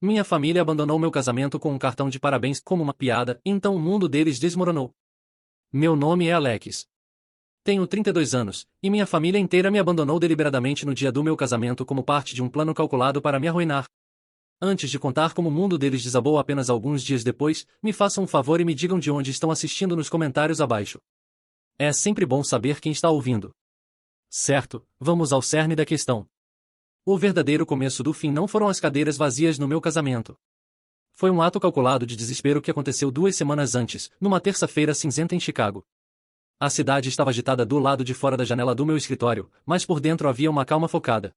Minha família abandonou meu casamento com um cartão de parabéns como uma piada, então o mundo deles desmoronou. Meu nome é Alex. Tenho 32 anos, e minha família inteira me abandonou deliberadamente no dia do meu casamento como parte de um plano calculado para me arruinar. Antes de contar como o mundo deles desabou apenas alguns dias depois, me façam um favor e me digam de onde estão assistindo nos comentários abaixo. É sempre bom saber quem está ouvindo. Certo, vamos ao cerne da questão. O verdadeiro começo do fim não foram as cadeiras vazias no meu casamento. Foi um ato calculado de desespero que aconteceu 2 semanas antes, numa terça-feira cinzenta em Chicago. A cidade estava agitada do lado de fora da janela do meu escritório, mas por dentro havia uma calma focada.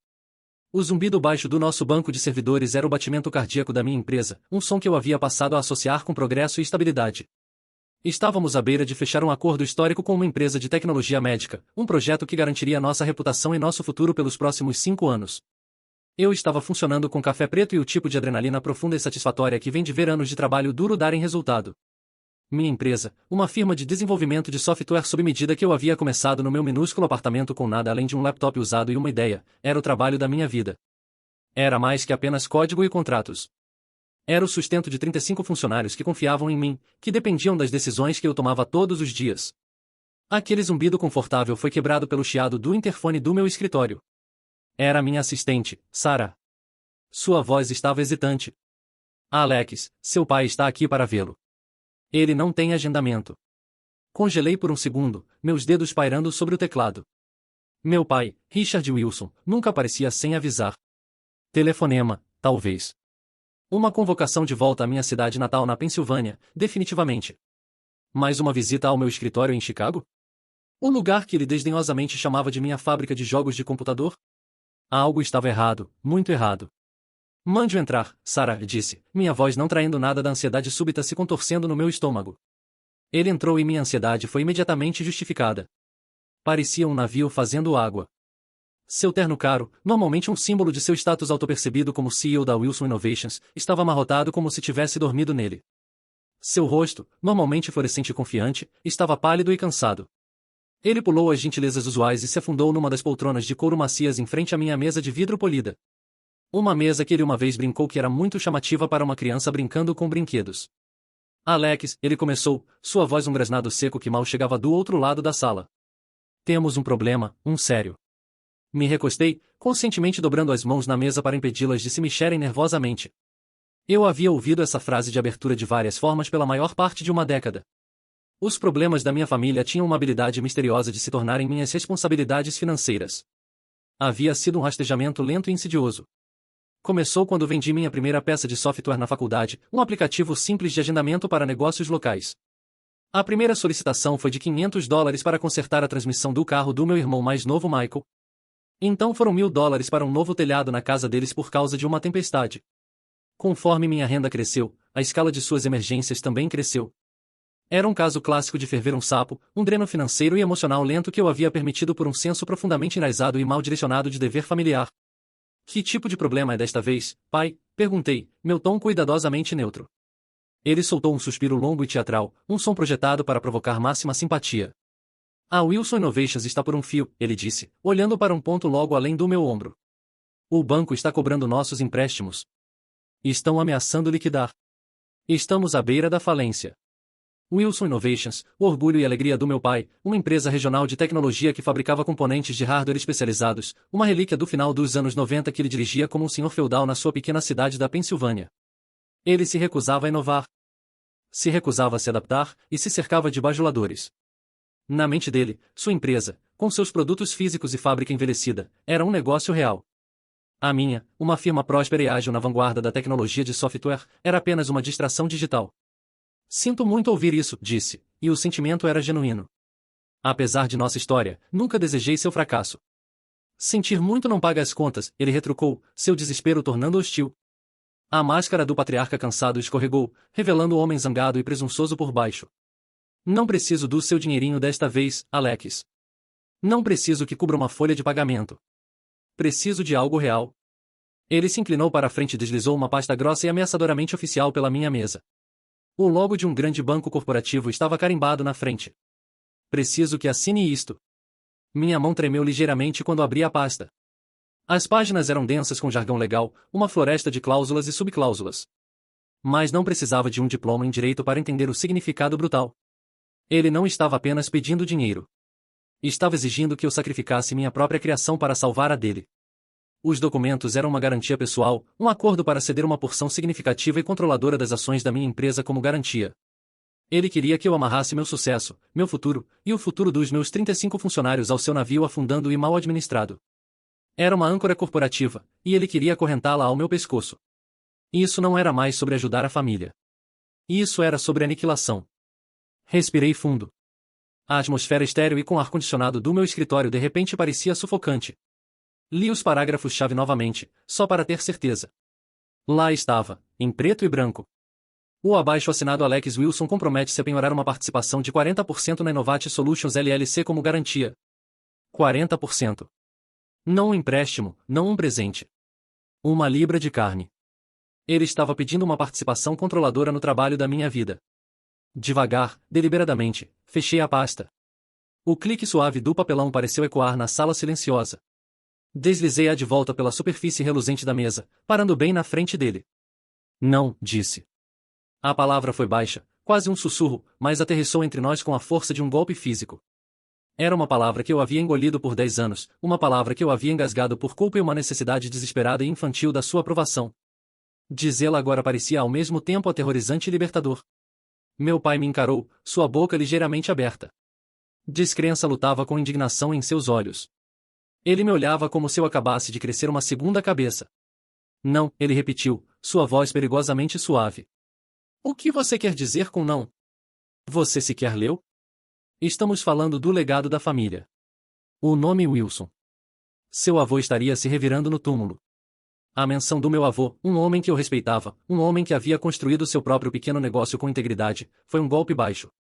O zumbido baixo do nosso banco de servidores era o batimento cardíaco da minha empresa, um som que eu havia passado a associar com progresso e estabilidade. Estávamos à beira de fechar um acordo histórico com uma empresa de tecnologia médica, um projeto que garantiria nossa reputação e nosso futuro pelos próximos 5 anos. Eu estava funcionando com café preto e o tipo de adrenalina profunda e satisfatória que vem de ver anos de trabalho duro darem resultado. Minha empresa, uma firma de desenvolvimento de software sob medida que eu havia começado no meu minúsculo apartamento com nada além de um laptop usado e uma ideia, era o trabalho da minha vida. Era mais que apenas código e contratos. Era o sustento de 35 funcionários que confiavam em mim, que dependiam das decisões que eu tomava todos os dias. Aquele zumbido confortável foi quebrado pelo chiado do interfone do meu escritório. Era minha assistente, Sarah. Sua voz estava hesitante. Alex, seu pai está aqui para vê-lo. Ele não tem agendamento. Congelei por um segundo, meus dedos pairando sobre o teclado. Meu pai, Richard Wilson, nunca aparecia sem avisar. Telefonema, talvez. Uma convocação de volta à minha cidade natal na Pensilvânia, definitivamente. Mais uma visita ao meu escritório em Chicago? O lugar que ele desdenhosamente chamava de minha fábrica de jogos de computador? Algo estava errado, muito errado. Mande-o entrar, Sarah disse, minha voz não traindo nada da ansiedade súbita se contorcendo no meu estômago. Ele entrou e minha ansiedade foi imediatamente justificada. Parecia um navio fazendo água. Seu terno caro, normalmente um símbolo de seu status autopercebido como CEO da Wilson Innovations, estava amarrotado como se tivesse dormido nele. Seu rosto, normalmente fluorescente e confiante, estava pálido e cansado. Ele pulou as gentilezas usuais e se afundou numa das poltronas de couro macias em frente à minha mesa de vidro polida. Uma mesa que ele uma vez brincou que era muito chamativa para uma criança brincando com brinquedos. Alex, ele começou, sua voz um grasnado seco que mal chegava do outro lado da sala. Temos um problema, um sério. Me recostei, conscientemente dobrando as mãos na mesa para impedi-las de se mexerem nervosamente. Eu havia ouvido essa frase de abertura de várias formas pela maior parte de uma década. Os problemas da minha família tinham uma habilidade misteriosa de se tornarem minhas responsabilidades financeiras. Havia sido um rastejamento lento e insidioso. Começou quando vendi minha primeira peça de software na faculdade, um aplicativo simples de agendamento para negócios locais. A primeira solicitação foi de $500 para consertar a transmissão do carro do meu irmão mais novo Michael. Então foram $1.000 para um novo telhado na casa deles por causa de uma tempestade. Conforme minha renda cresceu, a escala de suas emergências também cresceu. Era um caso clássico de ferver um sapo, um dreno financeiro e emocional lento que eu havia permitido por um senso profundamente enraizado e mal direcionado de dever familiar. Que tipo de problema é desta vez, pai? Perguntei, meu tom cuidadosamente neutro. Ele soltou um suspiro longo e teatral, um som projetado para provocar máxima simpatia. A Wilson Innovations está por um fio, ele disse, olhando para um ponto logo além do meu ombro. O banco está cobrando nossos empréstimos. Estão ameaçando liquidar. Estamos à beira da falência. Wilson Innovations, o orgulho e alegria do meu pai, uma empresa regional de tecnologia que fabricava componentes de hardware especializados, uma relíquia do final dos anos 90 que ele dirigia como um senhor feudal na sua pequena cidade da Pensilvânia. Ele se recusava a inovar. Se recusava a se adaptar, e se cercava de bajuladores. Na mente dele, sua empresa, com seus produtos físicos e fábrica envelhecida, era um negócio real. A minha, uma firma próspera e ágil na vanguarda da tecnologia de software, era apenas uma distração digital. Sinto muito ouvir isso, disse, e o sentimento era genuíno. Apesar de nossa história, nunca desejei seu fracasso. Sentir muito não paga as contas, ele retrucou, seu desespero tornando hostil. A máscara do patriarca cansado escorregou, revelando o homem zangado e presunçoso por baixo. Não preciso do seu dinheirinho desta vez, Alex. Não preciso que cubra uma folha de pagamento. Preciso de algo real. Ele se inclinou para a frente e deslizou uma pasta grossa e ameaçadoramente oficial pela minha mesa. O logo de um grande banco corporativo estava carimbado na frente. Preciso que assine isto. Minha mão tremeu ligeiramente quando abri a pasta. As páginas eram densas com jargão legal, uma floresta de cláusulas e subcláusulas. Mas não precisava de um diploma em direito para entender o significado brutal. Ele não estava apenas pedindo dinheiro. Estava exigindo que eu sacrificasse minha própria criação para salvar a dele. Os documentos eram uma garantia pessoal, um acordo para ceder uma porção significativa e controladora das ações da minha empresa como garantia. Ele queria que eu amarrasse meu sucesso, meu futuro, e o futuro dos meus 35 funcionários ao seu navio afundando e mal administrado. Era uma âncora corporativa, e ele queria acorrentá-la ao meu pescoço. Isso não era mais sobre ajudar a família. Isso era sobre aniquilação. Respirei fundo. A atmosfera estéril e com ar-condicionado do meu escritório de repente parecia sufocante. Li os parágrafos-chave novamente, só para ter certeza. Lá estava, em preto e branco. O abaixo-assinado Alex Wilson compromete-se a penhorar uma participação de 40% na Innovate Solutions LLC como garantia. 40%. Não um empréstimo, não um presente. Uma libra de carne. Ele estava pedindo uma participação controladora no trabalho da minha vida. Devagar, deliberadamente, fechei a pasta. O clique suave do papelão pareceu ecoar na sala silenciosa. Deslizei-a de volta pela superfície reluzente da mesa, parando bem na frente dele. Não, disse. A palavra foi baixa, quase um sussurro, mas aterrissou entre nós com a força de um golpe físico. Era uma palavra que eu havia engolido por 10 anos, uma palavra que eu havia engasgado por culpa e uma necessidade desesperada e infantil da sua aprovação. Dizê-la agora parecia ao mesmo tempo aterrorizante e libertador. Meu pai me encarou, sua boca ligeiramente aberta. Descrença lutava com indignação em seus olhos. Ele me olhava como se eu acabasse de crescer uma segunda cabeça. Não, ele repetiu, sua voz perigosamente suave. O que você quer dizer com não? Você sequer leu? Estamos falando do legado da família. O nome Wilson. Seu avô estaria se revirando no túmulo. A menção do meu avô, um homem que eu respeitava, um homem que havia construído seu próprio pequeno negócio com integridade, foi um golpe baixo.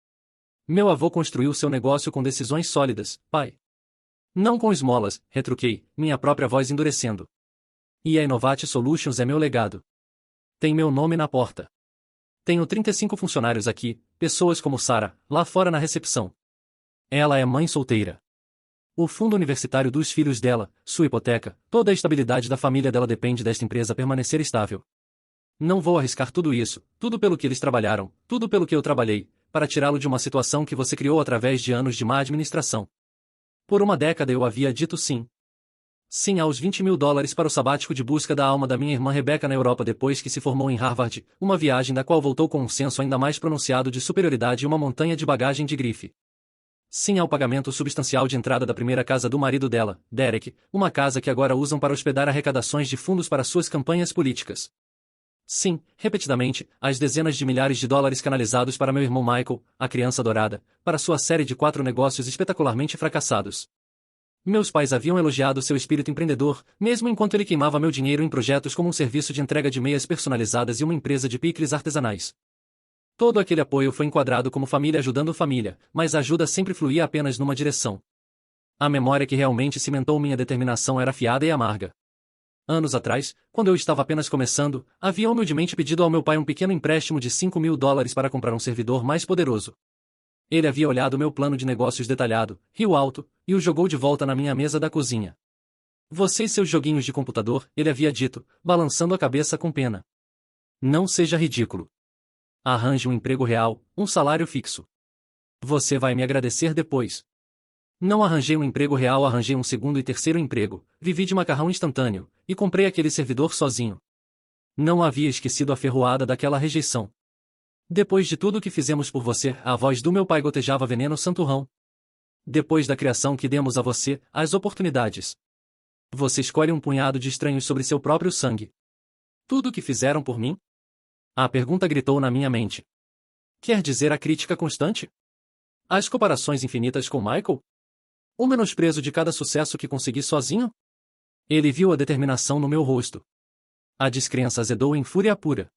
Meu avô construiu seu negócio com decisões sólidas, pai. Não com esmolas, retruquei, minha própria voz endurecendo. E a Innovate Solutions é meu legado. Tem meu nome na porta. Tenho 35 funcionários aqui, pessoas como Sarah, lá fora na recepção. Ela é mãe solteira. O fundo universitário dos filhos dela, sua hipoteca, toda a estabilidade da família dela depende desta empresa permanecer estável. Não vou arriscar tudo isso, tudo pelo que eles trabalharam, tudo pelo que eu trabalhei, para tirá-lo de uma situação que você criou através de anos de má administração. Por uma década eu havia dito sim. Sim aos $20.000 para o sabático de busca da alma da minha irmã Rebecca na Europa depois que se formou em Harvard, uma viagem da qual voltou com um senso ainda mais pronunciado de superioridade e uma montanha de bagagem de grife. Sim ao pagamento substancial de entrada da primeira casa do marido dela, Derek, uma casa que agora usam para hospedar arrecadações de fundos para suas campanhas políticas. Sim, repetidamente, às dezenas de milhares de dólares canalizados para meu irmão Michael, a criança dourada, para sua série de 4 negócios espetacularmente fracassados. Meus pais haviam elogiado seu espírito empreendedor, mesmo enquanto ele queimava meu dinheiro em projetos como um serviço de entrega de meias personalizadas e uma empresa de picles artesanais. Todo aquele apoio foi enquadrado como família ajudando família, mas a ajuda sempre fluía apenas numa direção. A memória que realmente cimentou minha determinação era afiada e amarga. Anos atrás, quando eu estava apenas começando, havia humildemente pedido ao meu pai um pequeno empréstimo de $5.000 para comprar um servidor mais poderoso. Ele havia olhado meu plano de negócios detalhado, riu alto, e o jogou de volta na minha mesa da cozinha. Você e seus joguinhos de computador, ele havia dito, balançando a cabeça com pena. Não seja ridículo. Arranje um emprego real, um salário fixo. Você vai me agradecer depois. Não arranjei um emprego real, arranjei um segundo e terceiro emprego, vivi de macarrão instantâneo, e comprei aquele servidor sozinho. Não havia esquecido a ferroada daquela rejeição. Depois de tudo o que fizemos por você, a voz do meu pai gotejava veneno santurrão. Depois da criação que demos a você, as oportunidades. Você escolhe um punhado de estranhos sobre seu próprio sangue. Tudo o que fizeram por mim? A pergunta gritou na minha mente. Quer dizer a crítica constante? As comparações infinitas com Michael? O menosprezo de cada sucesso que consegui sozinho? Ele viu a determinação no meu rosto. A descrença azedou em fúria pura.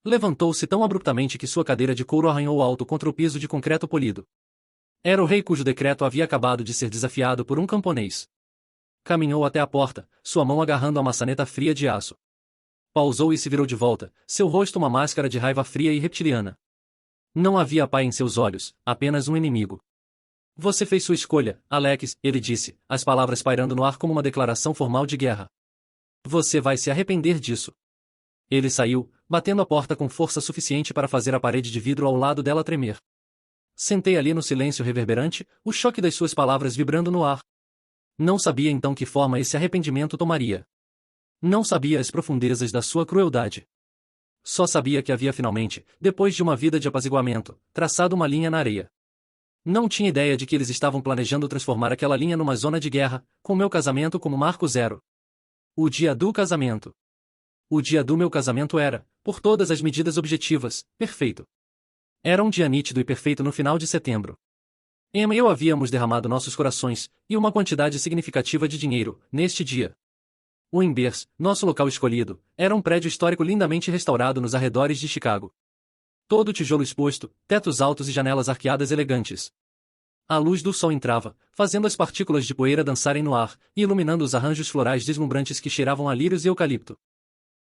Levantou-se tão abruptamente que sua cadeira de couro arranhou alto contra o piso de concreto polido. Era o rei cujo decreto havia acabado de ser desafiado por um camponês. Caminhou até a porta, sua mão agarrando a maçaneta fria de aço. Pausou e se virou de volta, seu rosto uma máscara de raiva fria e reptiliana. Não havia pai em seus olhos, apenas um inimigo. Você fez sua escolha, Alex, ele disse, as palavras pairando no ar como uma declaração formal de guerra. Você vai se arrepender disso. Ele saiu, batendo a porta com força suficiente para fazer a parede de vidro ao lado dela tremer. Sentei ali no silêncio reverberante, o choque das suas palavras vibrando no ar. Não sabia então que forma esse arrependimento tomaria. Não sabia as profundezas da sua crueldade. Só sabia que havia finalmente, depois de uma vida de apaziguamento, traçado uma linha na areia. Não tinha ideia de que eles estavam planejando transformar aquela linha numa zona de guerra, com meu casamento como marco zero. O dia do casamento. O dia do meu casamento era, por todas as medidas objetivas, perfeito. Era um dia nítido e perfeito no final de setembro. Emma e eu havíamos derramado nossos corações, e uma quantidade significativa de dinheiro, neste dia. O Embers, nosso local escolhido, era um prédio histórico lindamente restaurado nos arredores de Chicago. Todo tijolo exposto, tetos altos e janelas arqueadas elegantes. A luz do sol entrava, fazendo as partículas de poeira dançarem no ar, e iluminando os arranjos florais deslumbrantes que cheiravam a lírios e eucalipto.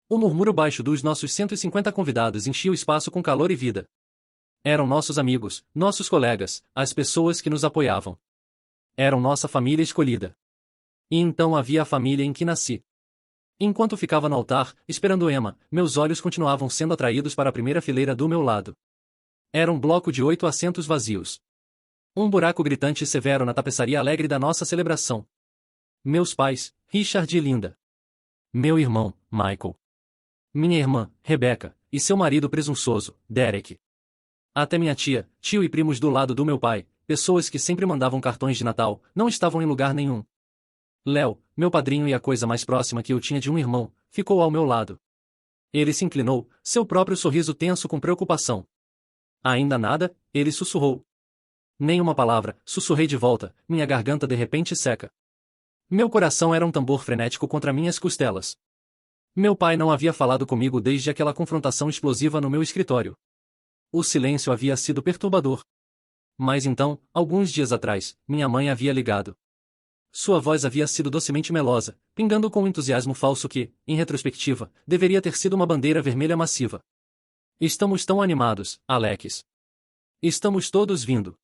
O murmúrio baixo dos nossos 150 convidados enchia o espaço com calor e vida. Eram nossos amigos, nossos colegas, as pessoas que nos apoiavam. Eram nossa família escolhida. E então havia a família em que nasci. Enquanto ficava no altar, esperando Emma, meus olhos continuavam sendo atraídos para a primeira fileira do meu lado. Era um bloco de 8 assentos vazios. Um buraco gritante e severo na tapeçaria alegre da nossa celebração. Meus pais, Richard e Linda. Meu irmão, Michael. Minha irmã, Rebecca, e seu marido presunçoso, Derek. Até minha tia, tio e primos do lado do meu pai, pessoas que sempre mandavam cartões de Natal, não estavam em lugar nenhum. Léo, meu padrinho e a coisa mais próxima que eu tinha de um irmão, ficou ao meu lado. Ele se inclinou, seu próprio sorriso tenso com preocupação. Ainda nada, ele sussurrou. Nem uma palavra, sussurrei de volta, minha garganta de repente seca. Meu coração era um tambor frenético contra minhas costelas. Meu pai não havia falado comigo desde aquela confrontação explosiva no meu escritório. O silêncio havia sido perturbador. Mas então, alguns dias atrás, minha mãe havia ligado. Sua voz havia sido docemente melosa, pingando com um entusiasmo falso que, em retrospectiva, deveria ter sido uma bandeira vermelha massiva. Estamos tão animados, Alex. Estamos todos vindo.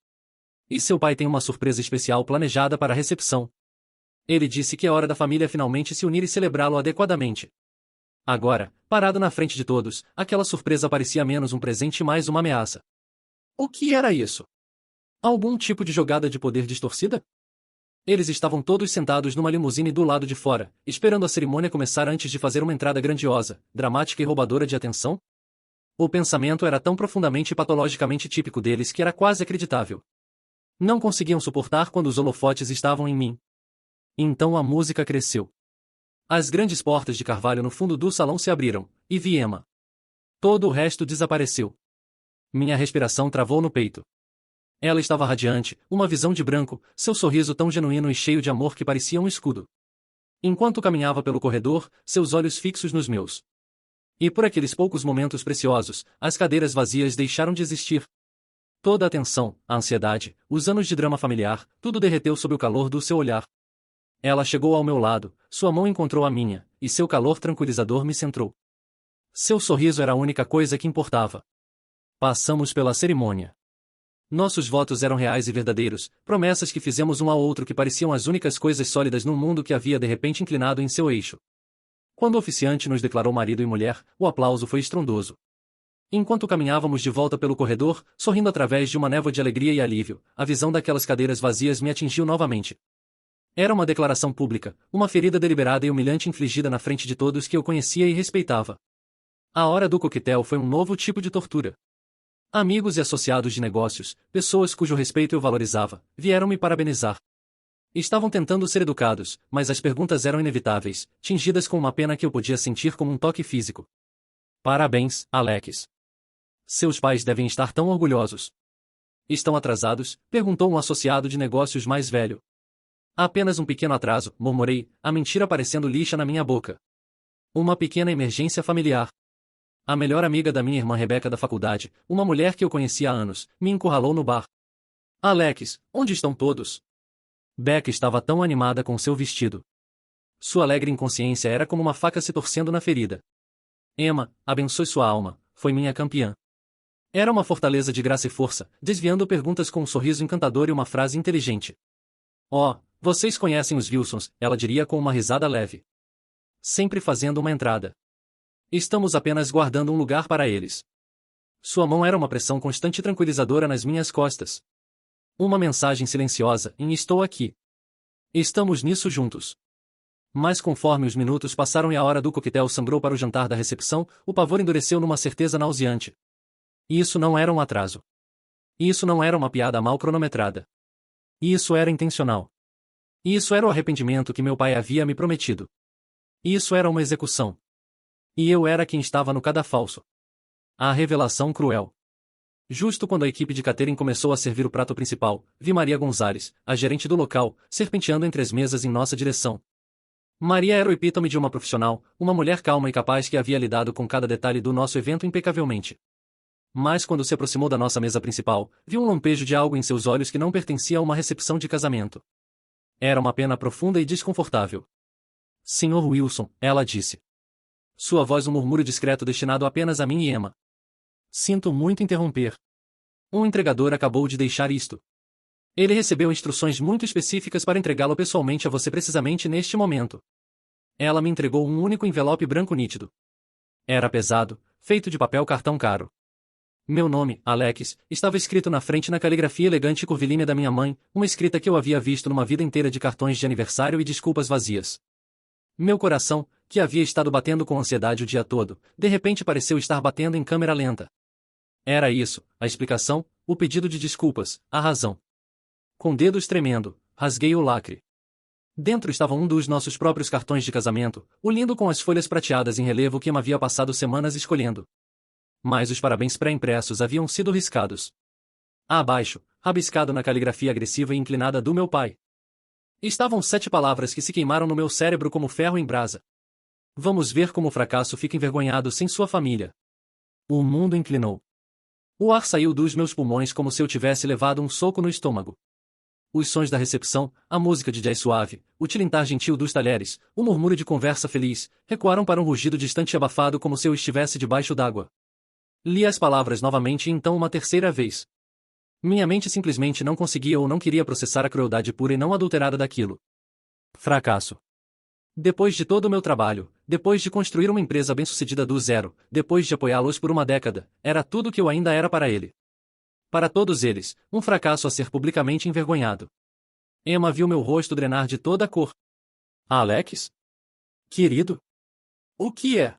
E seu pai tem uma surpresa especial planejada para a recepção. Ele disse que é hora da família finalmente se unir e celebrá-lo adequadamente. Agora, parado na frente de todos, aquela surpresa parecia menos um presente e mais uma ameaça. O que era isso? Algum tipo de jogada de poder distorcida? Eles estavam todos sentados numa limusine do lado de fora, esperando a cerimônia começar antes de fazer uma entrada grandiosa, dramática e roubadora de atenção? O pensamento era tão profundamente e patologicamente típico deles que era quase acreditável. Não conseguiam suportar quando os holofotes estavam em mim. Então a música cresceu. As grandes portas de carvalho no fundo do salão se abriram, e vi Emma. Todo o resto desapareceu. Minha respiração travou no peito. Ela estava radiante, uma visão de branco, seu sorriso tão genuíno e cheio de amor que parecia um escudo. Enquanto caminhava pelo corredor, seus olhos fixos nos meus. E por aqueles poucos momentos preciosos, as cadeiras vazias deixaram de existir. Toda a tensão, a ansiedade, os anos de drama familiar, tudo derreteu sob o calor do seu olhar. Ela chegou ao meu lado, sua mão encontrou a minha, e seu calor tranquilizador me centrou. Seu sorriso era a única coisa que importava. Passamos pela cerimônia. Nossos votos eram reais e verdadeiros, promessas que fizemos um ao outro que pareciam as únicas coisas sólidas num mundo que havia de repente inclinado em seu eixo. Quando o oficiante nos declarou marido e mulher, o aplauso foi estrondoso. Enquanto caminhávamos de volta pelo corredor, sorrindo através de uma névoa de alegria e alívio, a visão daquelas cadeiras vazias me atingiu novamente. Era uma declaração pública, uma ferida deliberada e humilhante infligida na frente de todos que eu conhecia e respeitava. A hora do coquetel foi um novo tipo de tortura. Amigos e associados de negócios, pessoas cujo respeito eu valorizava, vieram me parabenizar. Estavam tentando ser educados, mas as perguntas eram inevitáveis, tingidas com uma pena que eu podia sentir como um toque físico. Parabéns, Alex. Seus pais devem estar tão orgulhosos. Estão atrasados? Perguntou um associado de negócios mais velho. Apenas um pequeno atraso, murmurei, a mentira parecendo lixa na minha boca. Uma pequena emergência familiar. A melhor amiga da minha irmã Rebecca da faculdade, uma mulher que eu conhecia há anos, me encurralou no bar. Alex, onde estão todos? Becca estava tão animada com seu vestido. Sua alegre inconsciência era como uma faca se torcendo na ferida. Emma, abençoe sua alma, foi minha campeã. Era uma fortaleza de graça e força, desviando perguntas com um sorriso encantador e uma frase inteligente. Oh, vocês conhecem os Wilsons, ela diria com uma risada leve. Sempre fazendo uma entrada. Estamos apenas guardando um lugar para eles. Sua mão era uma pressão constante e tranquilizadora nas minhas costas. Uma mensagem silenciosa, em estou aqui. Estamos nisso juntos. Mas conforme os minutos passaram e a hora do coquetel sangrou para o jantar da recepção, o pavor endureceu numa certeza nauseante. Isso não era um atraso. Isso não era uma piada mal cronometrada. Isso era intencional. Isso era o arrependimento que meu pai havia me prometido. Isso era uma execução. E eu era quem estava no cadafalso. A revelação cruel. Justo quando a equipe de catering começou a servir o prato principal, vi Maria Gonzalez, a gerente do local, serpenteando entre as mesas em nossa direção. Maria era o epítome de uma profissional, uma mulher calma e capaz que havia lidado com cada detalhe do nosso evento impecavelmente. Mas quando se aproximou da nossa mesa principal, vi um lampejo de algo em seus olhos que não pertencia a uma recepção de casamento. Era uma pena profunda e desconfortável. Senhor Wilson, ela disse. Sua voz um murmúrio discreto destinado apenas a mim e Emma. Sinto muito interromper. Um entregador acabou de deixar isto. Ele recebeu instruções muito específicas para entregá-lo pessoalmente a você precisamente neste momento. Ela me entregou um único envelope branco nítido. Era pesado, feito de papel cartão caro. Meu nome, Alex, estava escrito na frente na caligrafia elegante e curvilínea da minha mãe, uma escrita que eu havia visto numa vida inteira de cartões de aniversário e desculpas vazias. Meu coração, que havia estado batendo com ansiedade o dia todo, de repente pareceu estar batendo em câmera lenta. Era isso, a explicação, o pedido de desculpas, a razão. Com dedos tremendo, rasguei o lacre. Dentro estava um dos nossos próprios cartões de casamento, o lindo com as folhas prateadas em relevo que Emma havia passado semanas escolhendo. Mas os parabéns pré-impressos haviam sido riscados. Abaixo, rabiscado na caligrafia agressiva e inclinada do meu pai. Estavam 7 palavras que se queimaram no meu cérebro como ferro em brasa. Vamos ver como o fracasso fica envergonhado sem sua família. O mundo inclinou. O ar saiu dos meus pulmões como se eu tivesse levado um soco no estômago. Os sons da recepção, a música de jazz suave, o tilintar gentil dos talheres, o murmúrio de conversa feliz, recuaram para um rugido distante e abafado como se eu estivesse debaixo d'água. Li as palavras novamente e então uma terceira vez. Minha mente simplesmente não conseguia ou não queria processar a crueldade pura e não adulterada daquilo. Fracasso. Depois de todo o meu trabalho, depois de construir uma empresa bem-sucedida do zero, depois de apoiá-los por uma década, era tudo que eu ainda era para ele. Para todos eles, um fracasso a ser publicamente envergonhado. Emma viu meu rosto drenar de toda a cor. Alex? Querido? O que é?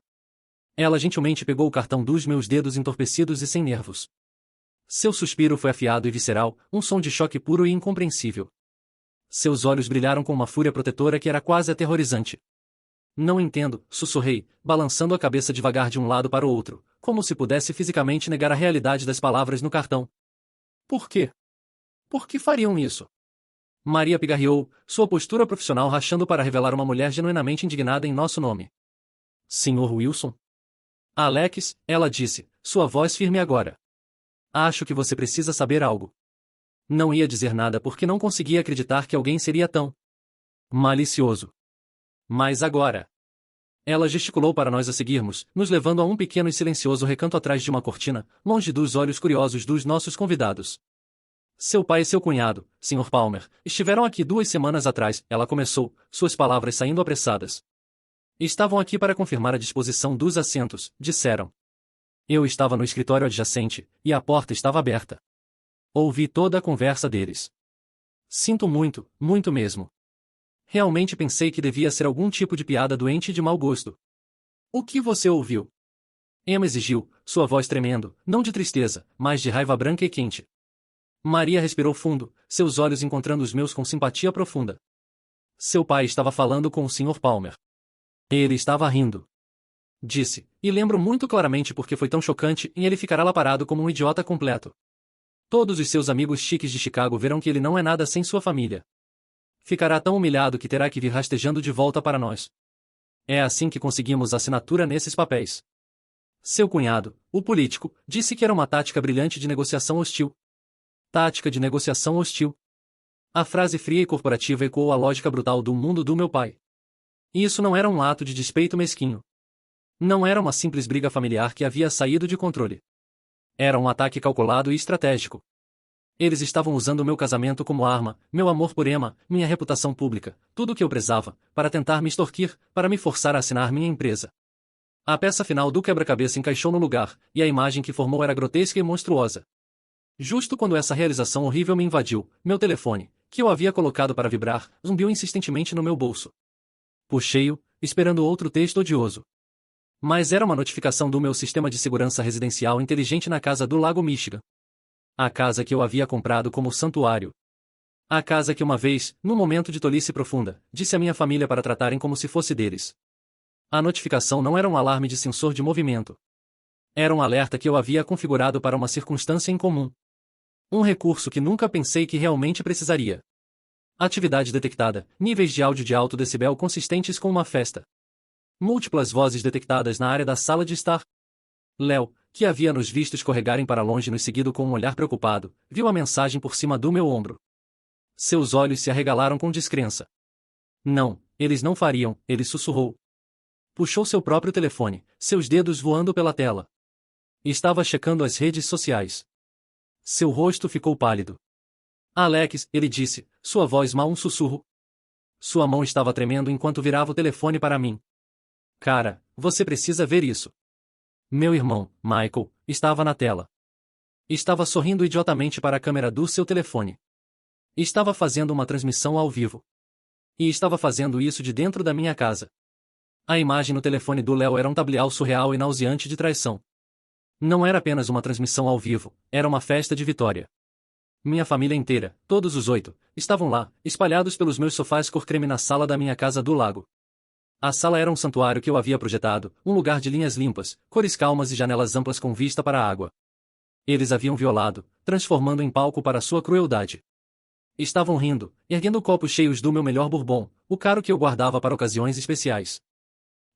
Ela gentilmente pegou o cartão dos meus dedos entorpecidos e sem nervos. Seu suspiro foi afiado e visceral, um som de choque puro e incompreensível. Seus olhos brilharam com uma fúria protetora que era quase aterrorizante. Não entendo, sussurrei, balançando a cabeça devagar de um lado para o outro, como se pudesse fisicamente negar a realidade das palavras no cartão. Por quê? Por que fariam isso? Maria pigarreou, sua postura profissional rachando para revelar uma mulher genuinamente indignada em nosso nome. Senhor Wilson? Alex, ela disse, sua voz firme agora. Acho que você precisa saber algo. Não ia dizer nada porque não conseguia acreditar que alguém seria tão malicioso. Mas agora. Ela gesticulou para nós a seguirmos, nos levando a um pequeno e silencioso recanto atrás de uma cortina, longe dos olhos curiosos dos nossos convidados. Seu pai e seu cunhado, Sr. Palmer, estiveram aqui 2 semanas atrás, ela começou, suas palavras saindo apressadas. Estavam aqui para confirmar a disposição dos assentos, disseram. Eu estava no escritório adjacente, e a porta estava aberta. Ouvi toda a conversa deles. Sinto muito, muito mesmo. Realmente pensei que devia ser algum tipo de piada doente e de mau gosto. O que você ouviu? Emma exigiu, sua voz tremendo, não de tristeza, mas de raiva branca e quente. Maria respirou fundo, seus olhos encontrando os meus com simpatia profunda. Seu pai estava falando com o Sr. Palmer. Ele estava rindo. Disse, e lembro muito claramente porque foi tão chocante e ele ficará lá parado como um idiota completo. Todos os seus amigos chiques de Chicago verão que ele não é nada sem sua família. Ficará tão humilhado que terá que vir rastejando de volta para nós. É assim que conseguimos assinatura nesses papéis. Seu cunhado, o político, disse que era uma tática brilhante de negociação hostil. Tática de negociação hostil. A frase fria e corporativa ecoou a lógica brutal do mundo do meu pai. Isso não era um ato de despeito mesquinho. Não era uma simples briga familiar que havia saído de controle. Era um ataque calculado e estratégico. Eles estavam usando meu casamento como arma, meu amor por Emma, minha reputação pública, tudo o que eu prezava, para tentar me extorquir, para me forçar a assinar minha empresa. A peça final do quebra-cabeça encaixou no lugar, e a imagem que formou era grotesca e monstruosa. Justo quando essa realização horrível me invadiu, meu telefone, que eu havia colocado para vibrar, zumbiu insistentemente no meu bolso. Puxei-o, esperando outro texto odioso. Mas era uma notificação do meu sistema de segurança residencial inteligente na casa do Lago Michigan. A casa que eu havia comprado como santuário. A casa que uma vez, num momento de tolice profunda, disse à minha família para tratarem como se fosse deles. A notificação não era um alarme de sensor de movimento. Era um alerta que eu havia configurado para uma circunstância incomum. Um recurso que nunca pensei que realmente precisaria. Atividade detectada, níveis de áudio de alto decibel consistentes com uma festa. Múltiplas vozes detectadas na área da sala de estar. Léo, que havia nos visto escorregarem para longe nos seguido com um olhar preocupado, viu a mensagem por cima do meu ombro. Seus olhos se arregalaram com descrença. Não, eles não fariam, ele sussurrou. Puxou seu próprio telefone, seus dedos voando pela tela. Estava checando as redes sociais. Seu rosto ficou pálido. Alex, ele disse, sua voz mal um sussurro. Sua mão estava tremendo enquanto virava o telefone para mim. Cara, você precisa ver isso. Meu irmão, Michael, estava na tela. Estava sorrindo idiotamente para a câmera do seu telefone. Estava fazendo uma transmissão ao vivo. E estava fazendo isso de dentro da minha casa. A imagem no telefone do Léo era um tablial surreal e nauseante de traição. Não era apenas uma transmissão ao vivo, era uma festa de vitória. Minha família inteira, todos os 8, estavam lá, espalhados pelos meus sofás cor creme na sala da minha casa do lago. A sala era um santuário que eu havia projetado, um lugar de linhas limpas, cores calmas e janelas amplas com vista para a água. Eles haviam violado, transformando em palco para sua crueldade. Estavam rindo, erguendo copos cheios do meu melhor bourbon, o caro que eu guardava para ocasiões especiais.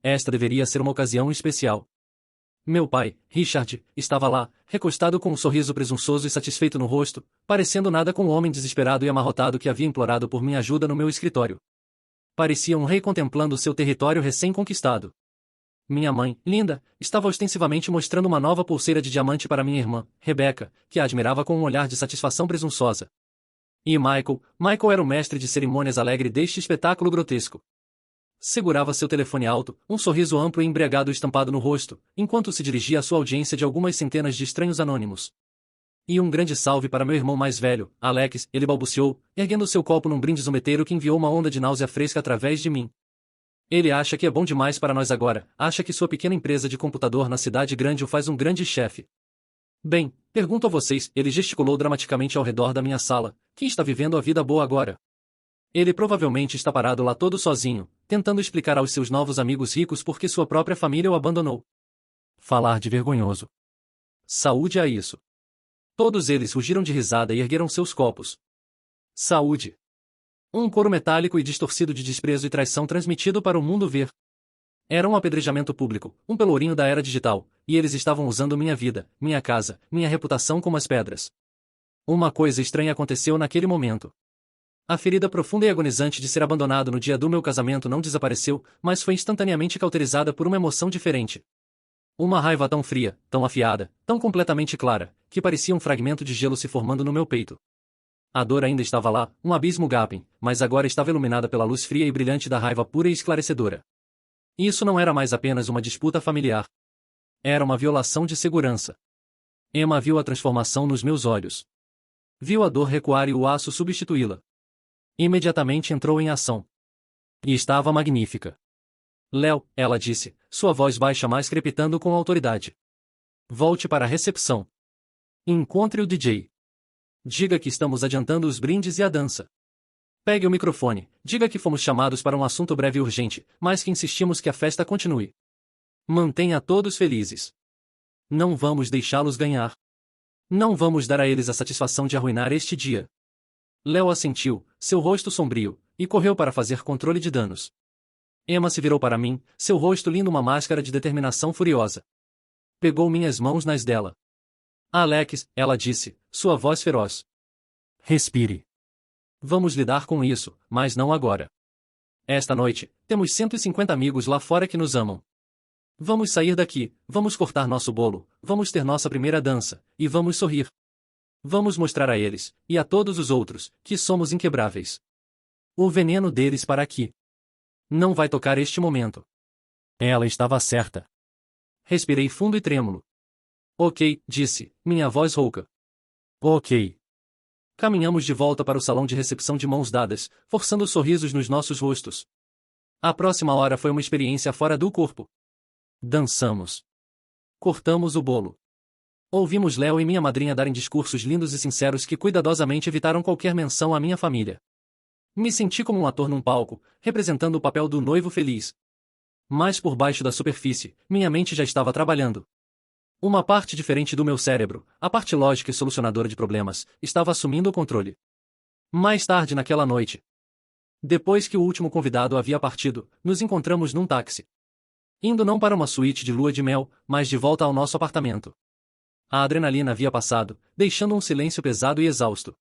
Esta deveria ser uma ocasião especial. Meu pai, Richard, estava lá, recostado com um sorriso presunçoso e satisfeito no rosto, parecendo nada com o homem desesperado e amarrotado que havia implorado por minha ajuda no meu escritório. Parecia um rei contemplando seu território recém-conquistado. Minha mãe, Linda, estava ostensivamente mostrando uma nova pulseira de diamante para minha irmã, Rebecca, que a admirava com um olhar de satisfação presunçosa. E Michael era o mestre de cerimônias alegre deste espetáculo grotesco. Segurava seu telefone alto, um sorriso amplo e embriagado estampado no rosto, enquanto se dirigia à sua audiência de algumas centenas de estranhos anônimos. E um grande salve para meu irmão mais velho, Alex, ele balbuciou, erguendo seu copo num brinde zombeteiro que enviou uma onda de náusea fresca através de mim. Ele acha que é bom demais para nós agora, acha que sua pequena empresa de computador na cidade grande o faz um grande chefe. Bem, pergunto a vocês, ele gesticulou dramaticamente ao redor da minha sala, quem está vivendo a vida boa agora? Ele provavelmente está parado lá todo sozinho, tentando explicar aos seus novos amigos ricos por que sua própria família o abandonou. Falar de vergonhoso. Saúde a isso. Todos eles rugiram de risada e ergueram seus copos. Saúde. Um coro metálico e distorcido de desprezo e traição transmitido para o mundo ver. Era um apedrejamento público, um pelourinho da era digital, e eles estavam usando minha vida, minha casa, minha reputação como as pedras. Uma coisa estranha aconteceu naquele momento. A ferida profunda e agonizante de ser abandonado no dia do meu casamento não desapareceu, mas foi instantaneamente cauterizada por uma emoção diferente. Uma raiva tão fria, tão afiada, tão completamente clara, que parecia um fragmento de gelo se formando no meu peito. A dor ainda estava lá, um abismo gaping, mas agora estava iluminada pela luz fria e brilhante da raiva pura e esclarecedora. Isso não era mais apenas uma disputa familiar. Era uma violação de segurança. Emma viu a transformação nos meus olhos. Viu a dor recuar e o aço substituí-la. Imediatamente entrou em ação. E estava magnífica. Léo, ela disse, sua voz baixa mas crepitando com autoridade. Volte para a recepção. Encontre o DJ. Diga que estamos adiantando os brindes e a dança. Pegue o microfone, diga que fomos chamados para um assunto breve e urgente, mas que insistimos que a festa continue. Mantenha todos felizes. Não vamos deixá-los ganhar. Não vamos dar a eles a satisfação de arruinar este dia. Léo assentiu, seu rosto sombrio, e correu para fazer controle de danos. Emma se virou para mim, seu rosto lindo uma máscara de determinação furiosa. Pegou minhas mãos nas dela. Alex, ela disse, sua voz feroz. Respire. Vamos lidar com isso, mas não agora. Esta noite, temos 150 amigos lá fora que nos amam. Vamos sair daqui, vamos cortar nosso bolo, vamos ter nossa primeira dança, e vamos sorrir. Vamos mostrar a eles, e a todos os outros, que somos inquebráveis. O veneno deles para aqui. Não vai tocar este momento. Ela estava certa. Respirei fundo e trêmulo. Ok, disse, minha voz rouca. Ok. Caminhamos de volta para o salão de recepção de mãos dadas, forçando sorrisos nos nossos rostos. A próxima hora foi uma experiência fora do corpo. Dançamos. Cortamos o bolo. Ouvimos Léo e minha madrinha darem discursos lindos e sinceros que cuidadosamente evitaram qualquer menção à minha família. Me senti como um ator num palco, representando o papel do noivo feliz. Mas por baixo da superfície, minha mente já estava trabalhando. Uma parte diferente do meu cérebro, a parte lógica e solucionadora de problemas, estava assumindo o controle. Mais tarde naquela noite, depois que o último convidado havia partido, nos encontramos num táxi. Indo não para uma suíte de lua de mel, mas de volta ao nosso apartamento. A adrenalina havia passado, deixando um silêncio pesado e exausto.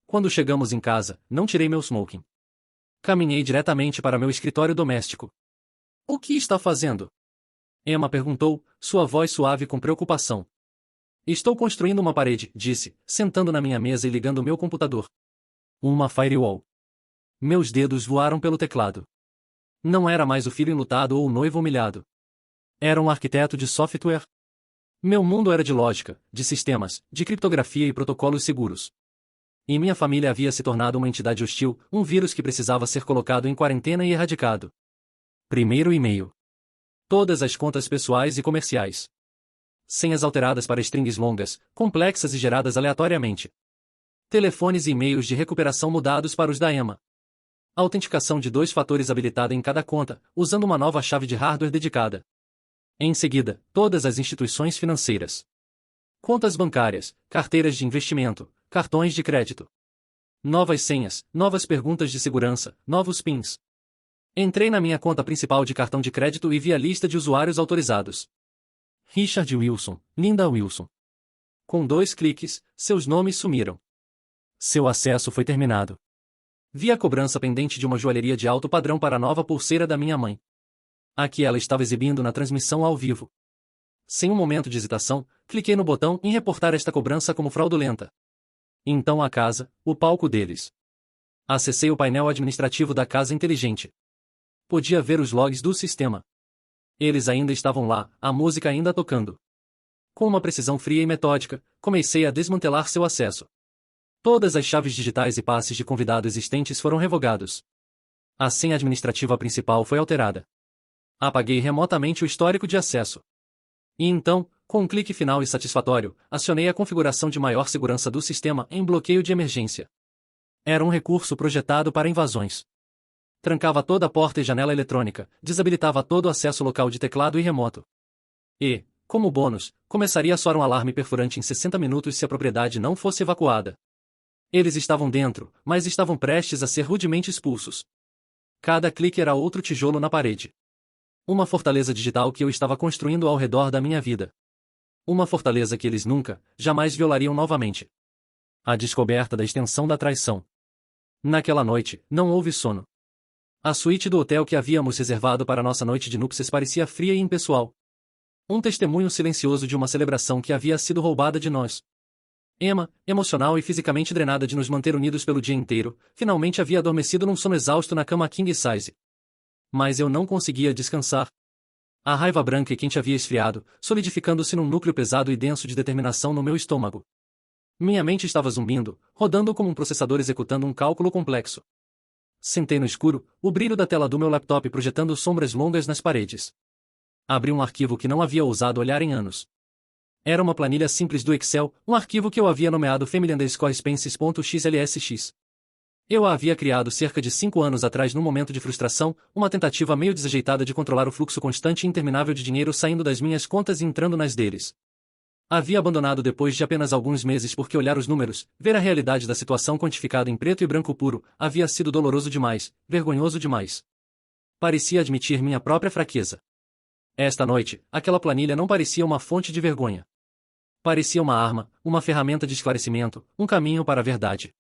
Quando chegamos em casa, não tirei meu smoking. Caminhei diretamente para meu escritório doméstico. O que está fazendo? Emma perguntou, sua voz suave com preocupação. Estou construindo uma parede, disse, sentando na minha mesa e ligando meu computador. Uma firewall. Meus dedos voaram pelo teclado. Não era mais o filho enlutado ou o noivo humilhado. Era um arquiteto de software. Meu mundo era de lógica, de sistemas, de criptografia e protocolos seguros. E minha família havia se tornado uma entidade hostil, um vírus que precisava ser colocado em quarentena e erradicado. Primeiro e-mail. Todas as contas pessoais e comerciais. Senhas alteradas para strings longas, complexas e geradas aleatoriamente. Telefones e e-mails de recuperação mudados para os da Emma. Autenticação de 2 fatores habilitada em cada conta, usando uma nova chave de hardware dedicada. Em seguida, todas as instituições financeiras. Contas bancárias, carteiras de investimento, cartões de crédito. Novas senhas, novas perguntas de segurança, novos PINs. Entrei na minha conta principal de cartão de crédito e vi a lista de usuários autorizados. Richard Wilson, Linda Wilson. Com 2 cliques, seus nomes sumiram. Seu acesso foi terminado. Vi a cobrança pendente de uma joalheria de alto padrão para a nova pulseira da minha mãe. Aqui ela estava exibindo na transmissão ao vivo. Sem um momento de hesitação, cliquei no botão em reportar esta cobrança como fraudulenta. Então a casa, o palco deles. Acessei o painel administrativo da casa inteligente. Podia ver os logs do sistema. Eles ainda estavam lá, a música ainda tocando. Com uma precisão fria e metódica, comecei a desmantelar seu acesso. Todas as chaves digitais e passes de convidado existentes foram revogados. A senha administrativa principal foi alterada. Apaguei remotamente o histórico de acesso. E então, com um clique final e satisfatório, acionei a configuração de maior segurança do sistema em bloqueio de emergência. Era um recurso projetado para invasões. Trancava toda a porta e janela eletrônica, desabilitava todo o acesso local de teclado e remoto. E, como bônus, começaria a soar um alarme perfurante em 60 minutos se a propriedade não fosse evacuada. Eles estavam dentro, mas estavam prestes a ser rudemente expulsos. Cada clique era outro tijolo na parede. Uma fortaleza digital que eu estava construindo ao redor da minha vida. Uma fortaleza que eles nunca, jamais violariam novamente. A descoberta da extensão da traição. Naquela noite, não houve sono. A suíte do hotel que havíamos reservado para nossa noite de núpcias parecia fria e impessoal. Um testemunho silencioso de uma celebração que havia sido roubada de nós. Emma, emocional e fisicamente drenada de nos manter unidos pelo dia inteiro, finalmente havia adormecido num sono exausto na cama king size. Mas eu não conseguia descansar. A raiva branca e quente havia esfriado, solidificando-se num núcleo pesado e denso de determinação no meu estômago. Minha mente estava zumbindo, rodando como um processador executando um cálculo complexo. Sentei no escuro, o brilho da tela do meu laptop projetando sombras longas nas paredes. Abri um arquivo que não havia ousado olhar em anos. Era uma planilha simples do Excel, um arquivo que eu havia nomeado family_expenses.xlsx. Eu a havia criado cerca de 5 anos atrás num momento de frustração, uma tentativa meio desajeitada de controlar o fluxo constante e interminável de dinheiro saindo das minhas contas e entrando nas deles. Havia abandonado depois de apenas alguns meses porque olhar os números, ver a realidade da situação quantificada em preto e branco puro, havia sido doloroso demais, vergonhoso demais. Parecia admitir minha própria fraqueza. Esta noite, aquela planilha não parecia uma fonte de vergonha. Parecia uma arma, uma ferramenta de esclarecimento, um caminho para a verdade.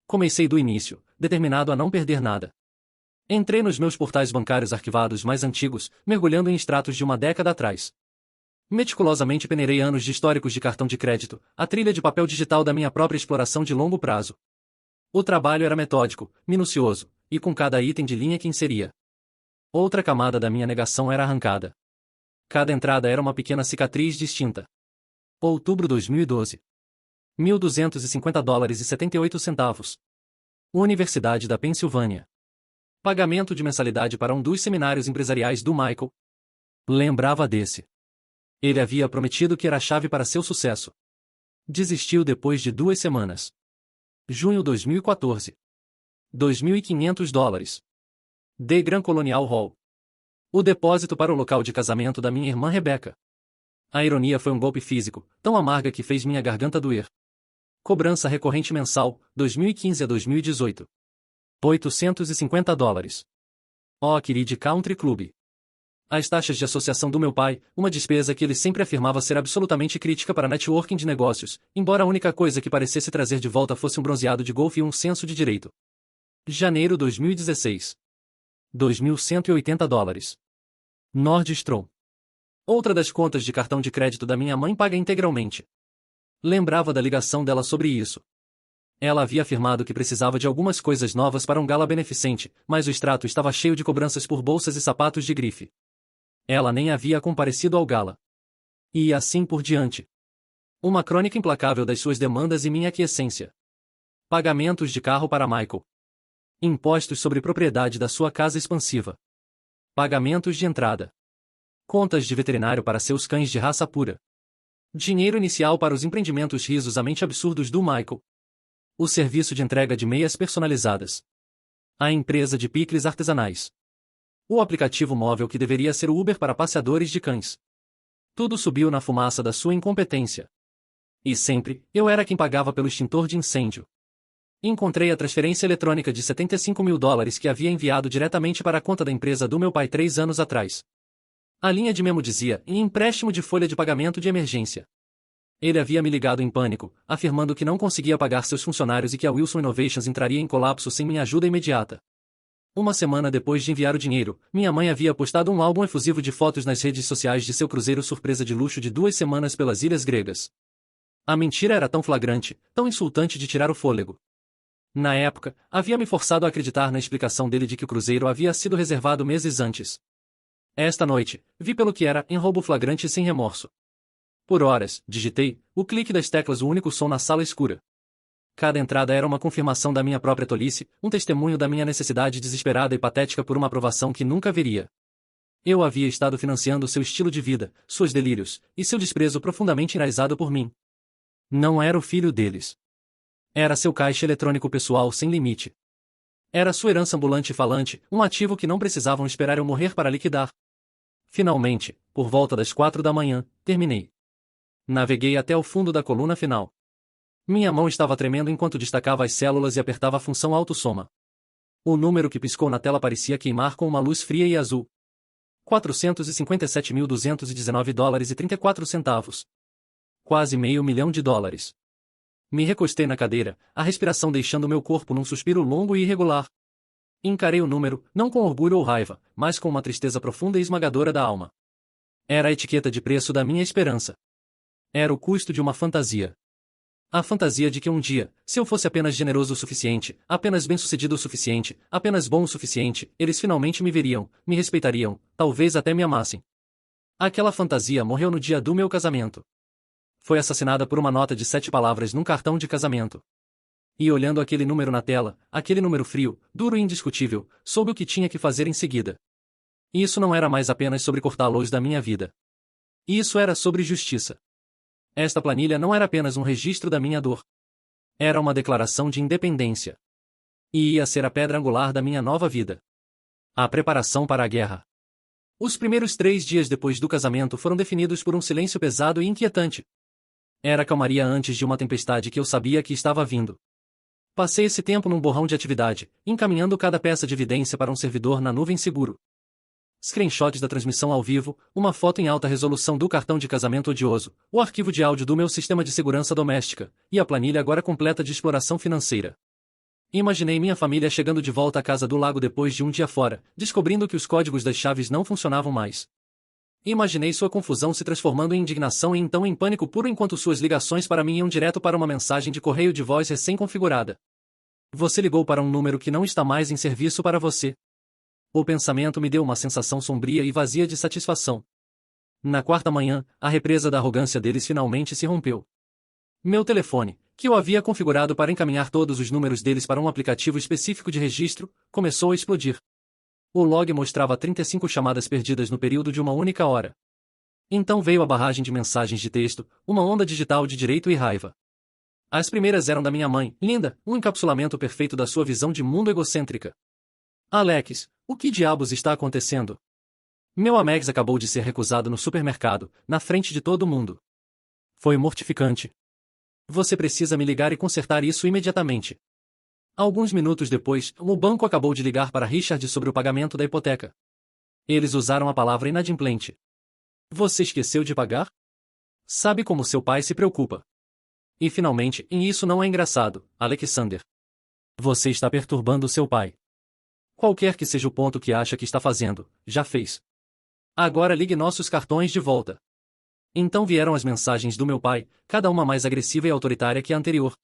Comecei do início, determinado a não perder nada. Entrei nos meus portais bancários arquivados mais antigos, mergulhando em extratos de uma década atrás. Meticulosamente peneirei anos de históricos de cartão de crédito, a trilha de papel digital da minha própria exploração de longo prazo. O trabalho era metódico, minucioso, e com cada item de linha que inseria, outra camada da minha negação era arrancada. Cada entrada era uma pequena cicatriz distinta. Outubro 2012. $1.250,78. Universidade da Pensilvânia. Pagamento de mensalidade para um dos seminários empresariais do Michael. Lembrava desse. Ele havia prometido que era a chave para seu sucesso. Desistiu depois de 2 semanas. Junho 2014. $2.500. The Grand Colonial Hall. O depósito para o local de casamento da minha irmã Rebecca. A ironia foi um golpe físico, tão amarga que fez minha garganta doer. Cobrança recorrente mensal, 2015 a 2018. $850. Oh, querido Country Club. As taxas de associação do meu pai, uma despesa que ele sempre afirmava ser absolutamente crítica para networking de negócios, embora a única coisa que parecesse trazer de volta fosse um bronzeado de golfe e um senso de direito. Janeiro 2016. $2.180. Nordstrom. Outra das contas de cartão de crédito da minha mãe paga integralmente. Lembrava da ligação dela sobre isso. Ela havia afirmado que precisava de algumas coisas novas para um gala beneficente, mas o extrato estava cheio de cobranças por bolsas e sapatos de grife. Ela nem havia comparecido ao gala. E assim por diante. Uma crônica implacável das suas demandas e minha aquiescência. Pagamentos de carro para Michael. Impostos sobre propriedade da sua casa expansiva. Pagamentos de entrada. Contas de veterinário para seus cães de raça pura. Dinheiro inicial para os empreendimentos risosamente absurdos do Michael. O serviço de entrega de meias personalizadas. A empresa de picles artesanais. O aplicativo móvel que deveria ser o Uber para passeadores de cães. Tudo subiu na fumaça da sua incompetência. E sempre, eu era quem pagava pelo extintor de incêndio. Encontrei a transferência eletrônica de $75.000 que havia enviado diretamente para a conta da empresa do meu pai 3 anos atrás. A linha de memo dizia, em empréstimo de folha de pagamento de emergência. Ele havia me ligado em pânico, afirmando que não conseguia pagar seus funcionários e que a Wilson Innovations entraria em colapso sem minha ajuda imediata. Uma semana depois de enviar o dinheiro, minha mãe havia postado um álbum efusivo de fotos nas redes sociais de seu cruzeiro surpresa de luxo de 2 semanas pelas ilhas gregas. A mentira era tão flagrante, tão insultante de tirar o fôlego. Na época, havia me forçado a acreditar na explicação dele de que o cruzeiro havia sido reservado meses antes. Esta noite, vi pelo que era, em roubo flagrante e sem remorso. Por horas, digitei, o clique das teclas o único som na sala escura. Cada entrada era uma confirmação da minha própria tolice, um testemunho da minha necessidade desesperada e patética por uma aprovação que nunca veria. Eu havia estado financiando seu estilo de vida, seus delírios, e seu desprezo profundamente enraizado por mim. Não era o filho deles. Era seu caixa eletrônico pessoal sem limite. Era sua herança ambulante e falante, um ativo que não precisavam esperar eu morrer para liquidar. Finalmente, por volta das 4 da manhã, terminei. Naveguei até o fundo da coluna final. Minha mão estava tremendo enquanto destacava as células e apertava a função autossoma. O número que piscou na tela parecia queimar com uma luz fria e azul. $457.219,34. Quase $500 mil. Me recostei na cadeira, a respiração deixando meu corpo num suspiro longo e irregular. Encarei o número, não com orgulho ou raiva, mas com uma tristeza profunda e esmagadora da alma. Era a etiqueta de preço da minha esperança. Era o custo de uma fantasia. A fantasia de que um dia, se eu fosse apenas generoso o suficiente, apenas bem-sucedido o suficiente, apenas bom o suficiente, eles finalmente me veriam, me respeitariam, talvez até me amassem. Aquela fantasia morreu no dia do meu casamento. Foi assassinada por uma nota de 7 palavras num cartão de casamento. E olhando aquele número na tela, aquele número frio, duro e indiscutível, soube o que tinha que fazer em seguida. Isso não era mais apenas sobre cortar a luz da minha vida. Isso era sobre justiça. Esta planilha não era apenas um registro da minha dor. Era uma declaração de independência. E ia ser a pedra angular da minha nova vida. A preparação para a guerra. Os primeiros 3 dias depois do casamento foram definidos por um silêncio pesado e inquietante. Era calmaria antes de uma tempestade que eu sabia que estava vindo. Passei esse tempo num borrão de atividade, encaminhando cada peça de evidência para um servidor na nuvem seguro. Screenshots da transmissão ao vivo, uma foto em alta resolução do cartão de casamento odioso, o arquivo de áudio do meu sistema de segurança doméstica, e a planilha agora completa de exploração financeira. Imaginei minha família chegando de volta à casa do lago depois de um dia fora, descobrindo que os códigos das chaves não funcionavam mais. Imaginei sua confusão se transformando em indignação e então em pânico puro enquanto suas ligações para mim iam direto para uma mensagem de correio de voz recém-configurada. Você ligou para um número que não está mais em serviço para você. O pensamento me deu uma sensação sombria e vazia de satisfação. Na quarta manhã, a represa da arrogância deles finalmente se rompeu. Meu telefone, que eu havia configurado para encaminhar todos os números deles para um aplicativo específico de registro, começou a explodir. O log mostrava 35 chamadas perdidas no período de uma única hora. Então veio a barragem de mensagens de texto, uma onda digital de direito e raiva. As primeiras eram da minha mãe, linda, um encapsulamento perfeito da sua visão de mundo egocêntrica. Alex, o que diabos está acontecendo? Meu Amex acabou de ser recusado no supermercado, na frente de todo mundo. Foi mortificante. Você precisa me ligar e consertar isso imediatamente. Alguns minutos depois, o banco acabou de ligar para Richard sobre o pagamento da hipoteca. Eles usaram a palavra inadimplente. Você esqueceu de pagar? Sabe como seu pai se preocupa. E finalmente, e isso não é engraçado, Alexander. Você está perturbando seu pai. Qualquer que seja o ponto que acha que está fazendo, já fez. Agora ligue nossos cartões de volta. Então vieram as mensagens do meu pai, cada uma mais agressiva e autoritária que a anterior.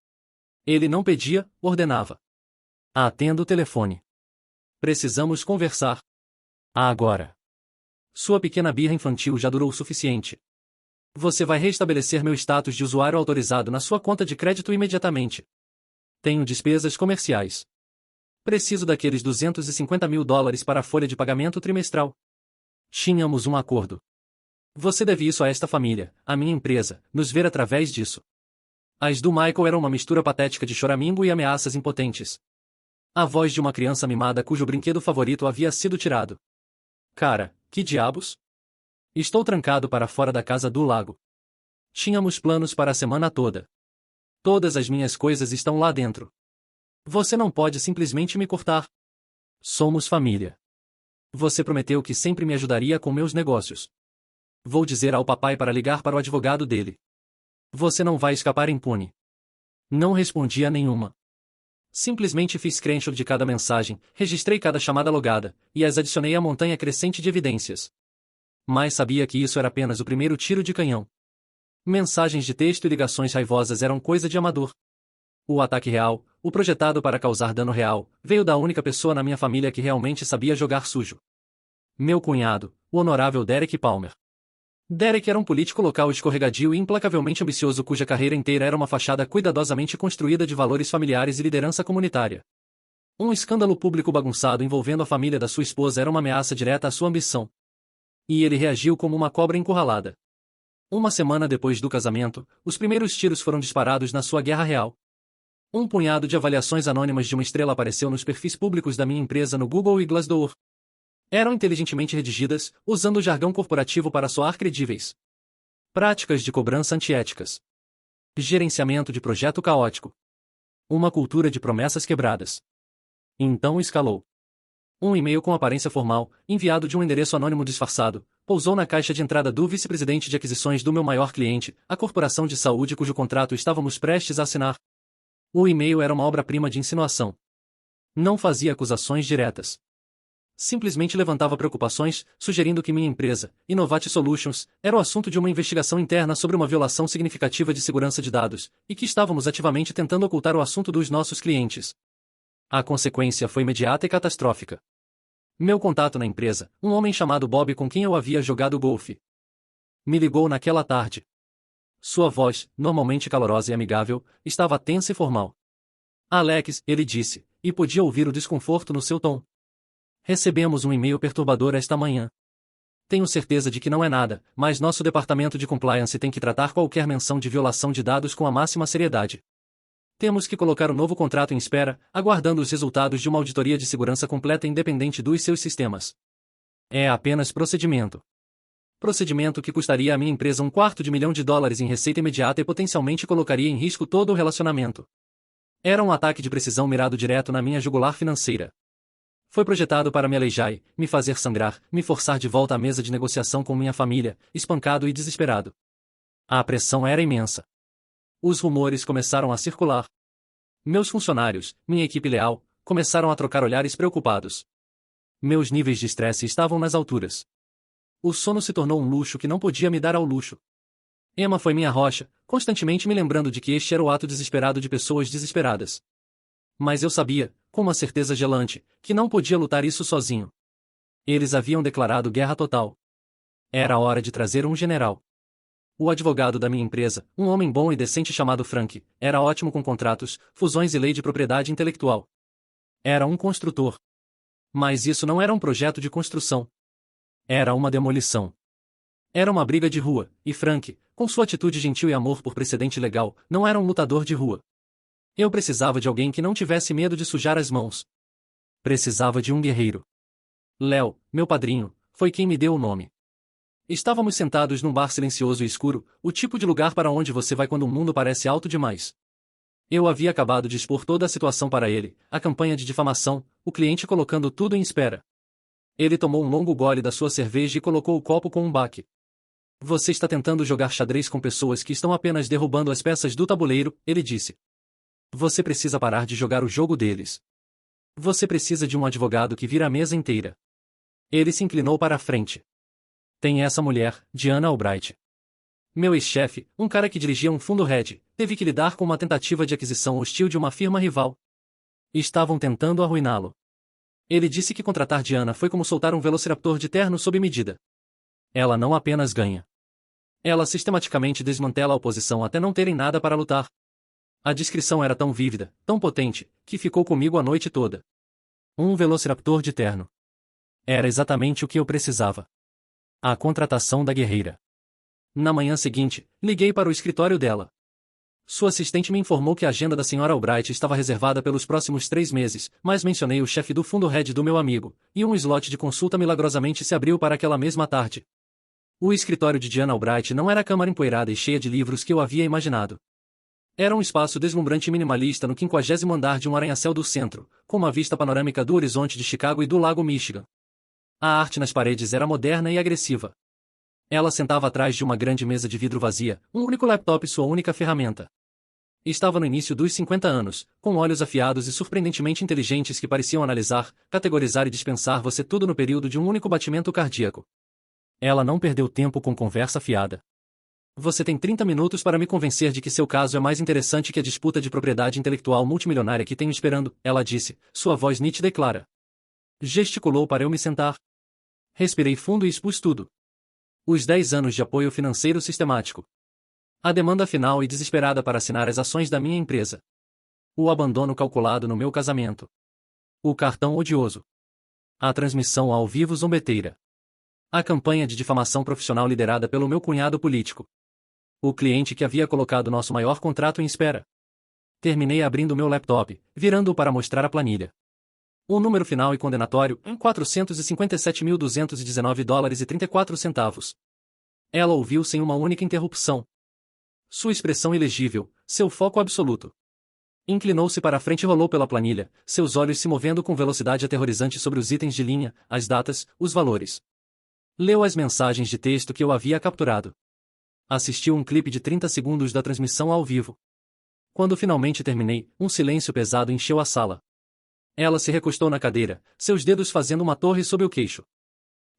Ele não pedia, ordenava. Atenda o telefone. Precisamos conversar. Agora. Sua pequena birra infantil já durou o suficiente. Você vai restabelecer meu status de usuário autorizado na sua conta de crédito imediatamente. Tenho despesas comerciais. Preciso daqueles $250 mil para a folha de pagamento trimestral. Tínhamos um acordo. Você deve isso a esta família, a minha empresa, nos ver através disso. As do Michael eram uma mistura patética de choramingo e ameaças impotentes. A voz de uma criança mimada cujo brinquedo favorito havia sido tirado. Cara, que diabos? Estou trancado para fora da casa do lago. Tínhamos planos para a semana toda. Todas as minhas coisas estão lá dentro. Você não pode simplesmente me cortar. Somos família. Você prometeu que sempre me ajudaria com meus negócios. Vou dizer ao papai para ligar para o advogado dele. Você não vai escapar impune. Não respondi a nenhuma. Simplesmente fiz screenshot de cada mensagem, registrei cada chamada logada, e as adicionei à montanha crescente de evidências. Mas sabia que isso era apenas o primeiro tiro de canhão. Mensagens de texto e ligações raivosas eram coisa de amador. O ataque real, o projetado para causar dano real, veio da única pessoa na minha família que realmente sabia jogar sujo. Meu cunhado, o honorável Derek Palmer. Derek era um político local escorregadio e implacavelmente ambicioso cuja carreira inteira era uma fachada cuidadosamente construída de valores familiares e liderança comunitária. Um escândalo público bagunçado envolvendo a família da sua esposa era uma ameaça direta à sua ambição. E ele reagiu como uma cobra encurralada. Uma semana depois do casamento, os primeiros tiros foram disparados na sua guerra real. Um punhado de avaliações anônimas de uma estrela apareceu nos perfis públicos da minha empresa no Google e Glassdoor. Eram inteligentemente redigidas, usando o jargão corporativo para soar credíveis. Práticas de cobrança antiéticas. Gerenciamento de projeto caótico. Uma cultura de promessas quebradas. Então escalou. Um e-mail com aparência formal, enviado de um endereço anônimo disfarçado, pousou na caixa de entrada do vice-presidente de aquisições do meu maior cliente, a corporação de saúde cujo contrato estávamos prestes a assinar. O e-mail era uma obra-prima de insinuação. Não fazia acusações diretas. Simplesmente levantava preocupações, sugerindo que minha empresa, Innovate Solutions, era o assunto de uma investigação interna sobre uma violação significativa de segurança de dados, e que estávamos ativamente tentando ocultar o assunto dos nossos clientes. A consequência foi imediata e catastrófica. Meu contato na empresa, um homem chamado Bob com quem eu havia jogado golfe, me ligou naquela tarde. Sua voz, normalmente calorosa e amigável, estava tensa e formal. Alex, ele disse, e podia ouvir o desconforto no seu tom. Recebemos um e-mail perturbador esta manhã. Tenho certeza de que não é nada, mas nosso departamento de compliance tem que tratar qualquer menção de violação de dados com a máxima seriedade. Temos que colocar o novo contrato em espera, aguardando os resultados de uma auditoria de segurança completa e independente dos seus sistemas. É apenas procedimento. Procedimento que custaria à minha empresa $250 em receita imediata e potencialmente colocaria em risco todo o relacionamento. Era um ataque de precisão mirado direto na minha jugular financeira. Foi projetado para me aleijar e me fazer sangrar, me forçar de volta à mesa de negociação com minha família, espancado e desesperado. A pressão era imensa. Os rumores começaram a circular. Meus funcionários, minha equipe leal, começaram a trocar olhares preocupados. Meus níveis de estresse estavam nas alturas. O sono se tornou um luxo que não podia me dar ao luxo. Emma foi minha rocha, constantemente me lembrando de que este era o ato desesperado de pessoas desesperadas. Mas eu sabia, com uma certeza gelante, que não podia lutar isso sozinho. Eles haviam declarado guerra total. Era a hora de trazer um general. O advogado da minha empresa, um homem bom e decente chamado Frank, era ótimo com contratos, fusões e lei de propriedade intelectual. Era um construtor. Mas isso não era um projeto de construção. Era uma demolição. Era uma briga de rua, e Frank, com sua atitude gentil e amor por precedente legal, não era um lutador de rua. Eu precisava de alguém que não tivesse medo de sujar as mãos. Precisava de um guerreiro. Léo, meu padrinho, foi quem me deu o nome. Estávamos sentados num bar silencioso e escuro, o tipo de lugar para onde você vai quando o mundo parece alto demais. Eu havia acabado de expor toda a situação para ele, a campanha de difamação, o cliente colocando tudo em espera. Ele tomou um longo gole da sua cerveja e colocou o copo com um baque. Você está tentando jogar xadrez com pessoas que estão apenas derrubando as peças do tabuleiro, ele disse. Você precisa parar de jogar o jogo deles. Você precisa de um advogado que vira a mesa inteira. Ele se inclinou para a frente. Tem essa mulher, Diana Albright. Meu ex-chefe, um cara que dirigia um fundo hedge, teve que lidar com uma tentativa de aquisição hostil de uma firma rival. Estavam tentando arruiná-lo. Ele disse que contratar Diana foi como soltar um velociraptor de terno sob medida. Ela não apenas ganha. Ela sistematicamente desmantela a oposição até não terem nada para lutar. A descrição era tão vívida, tão potente, que ficou comigo a noite toda. Um velociraptor de terno. Era exatamente o que eu precisava. A contratação da guerreira. Na manhã seguinte, liguei para o escritório dela. Sua assistente me informou que a agenda da Sra. Albright estava reservada pelos próximos 3 meses, mas mencionei o chefe do fundo hedge do meu amigo, e um slot de consulta milagrosamente se abriu para aquela mesma tarde. O escritório de Diana Albright não era a câmara empoeirada e cheia de livros que eu havia imaginado. Era um espaço deslumbrante e minimalista no 50º andar de um arranha-céu do centro, com uma vista panorâmica do horizonte de Chicago e do lago Michigan. A arte nas paredes era moderna e agressiva. Ela sentava atrás de uma grande mesa de vidro vazia, um único laptop e sua única ferramenta. Estava no início dos 50 anos, com olhos afiados e surpreendentemente inteligentes que pareciam analisar, categorizar e dispensar você tudo no período de um único batimento cardíaco. Ela não perdeu tempo com conversa fiada. Você tem 30 minutos para me convencer de que seu caso é mais interessante que a disputa de propriedade intelectual multimilionária que tenho esperando, ela disse, sua voz nítida e clara. Gesticulou para eu me sentar. Respirei fundo e expus tudo. Os 10 anos de apoio financeiro sistemático. A demanda final e desesperada para assinar as ações da minha empresa. O abandono calculado no meu casamento. O cartão odioso. A transmissão ao vivo zombeteira. A campanha de difamação profissional liderada pelo meu cunhado político. O cliente que havia colocado nosso maior contrato em espera. Terminei abrindo meu laptop, virando-o para mostrar a planilha. O número final e condenatório em $457.219,34. Ela ouviu sem uma única interrupção. Sua expressão ilegível, seu foco absoluto. Inclinou-se para a frente e rolou pela planilha, seus olhos se movendo com velocidade aterrorizante sobre os itens de linha, as datas, os valores. Leu as mensagens de texto que eu havia capturado. Assistiu um clipe de 30 segundos da transmissão ao vivo. Quando finalmente terminei, um silêncio pesado encheu a sala. Ela se recostou na cadeira, seus dedos fazendo uma torre sob o queixo.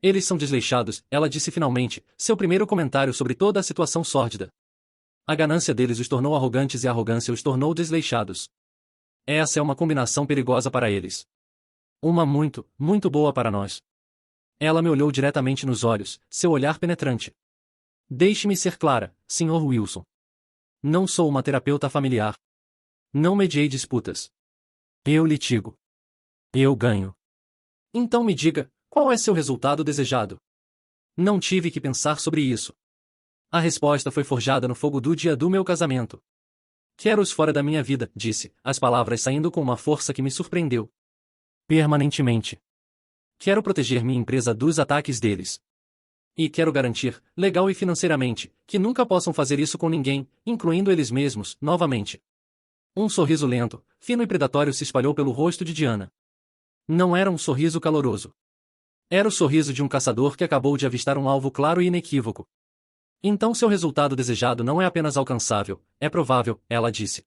Eles são desleixados, ela disse finalmente, seu primeiro comentário sobre toda a situação sórdida. A ganância deles os tornou arrogantes e a arrogância os tornou desleixados. Essa é uma combinação perigosa para eles. Uma muito, muito boa para nós. Ela me olhou diretamente nos olhos, seu olhar penetrante. Deixe-me ser clara, Sr. Wilson. Não sou uma terapeuta familiar. Não mediei disputas. Eu litigo. Eu ganho. Então me diga, qual é seu resultado desejado? Não tive que pensar sobre isso. A resposta foi forjada no fogo do dia do meu casamento. Quero-os fora da minha vida, disse, as palavras saindo com uma força que me surpreendeu. Permanentemente. Quero proteger minha empresa dos ataques deles. E quero garantir, legal e financeiramente, que nunca possam fazer isso com ninguém, incluindo eles mesmos, novamente. Um sorriso lento, fino e predatório se espalhou pelo rosto de Diana. Não era um sorriso caloroso. Era o sorriso de um caçador que acabou de avistar um alvo claro e inequívoco. Então seu resultado desejado não é apenas alcançável, é provável, ela disse.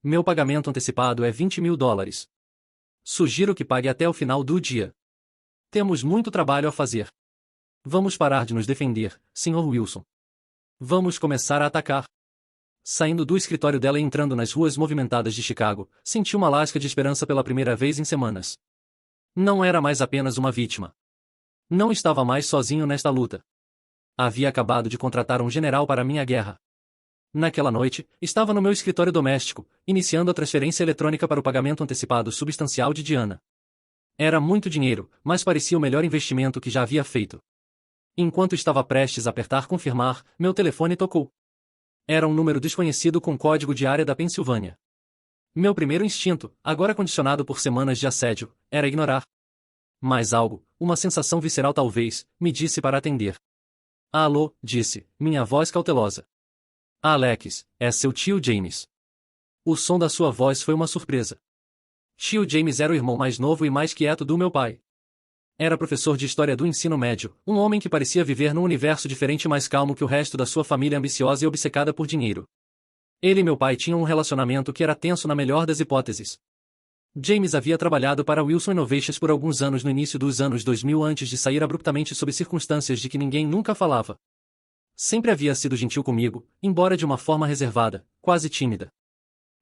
Meu pagamento antecipado é $20.000. Sugiro que pague até o final do dia. Temos muito trabalho a fazer. Vamos parar de nos defender, Sr. Wilson. Vamos começar a atacar. Saindo do escritório dela e entrando nas ruas movimentadas de Chicago, senti uma lasca de esperança pela primeira vez em semanas. Não era mais apenas uma vítima. Não estava mais sozinho nesta luta. Havia acabado de contratar um general para minha guerra. Naquela noite, estava no meu escritório doméstico, iniciando a transferência eletrônica para o pagamento antecipado substancial de Diana. Era muito dinheiro, mas parecia o melhor investimento que já havia feito. Enquanto estava prestes a apertar confirmar, meu telefone tocou. Era um número desconhecido com código de área da Pensilvânia. Meu primeiro instinto, agora condicionado por semanas de assédio, era ignorar. Mas algo, uma sensação visceral talvez, me disse para atender. Alô, disse, minha voz cautelosa. Alex, é seu tio James. O som da sua voz foi uma surpresa. Tio James era o irmão mais novo e mais quieto do meu pai. Era professor de história do ensino médio, um homem que parecia viver num universo diferente e mais calmo que o resto da sua família ambiciosa e obcecada por dinheiro. Ele e meu pai tinham um relacionamento que era tenso na melhor das hipóteses. James havia trabalhado para Wilson Innovations por alguns anos no início dos anos 2000 antes de sair abruptamente sob circunstâncias de que ninguém nunca falava. Sempre havia sido gentil comigo, embora de uma forma reservada, quase tímida.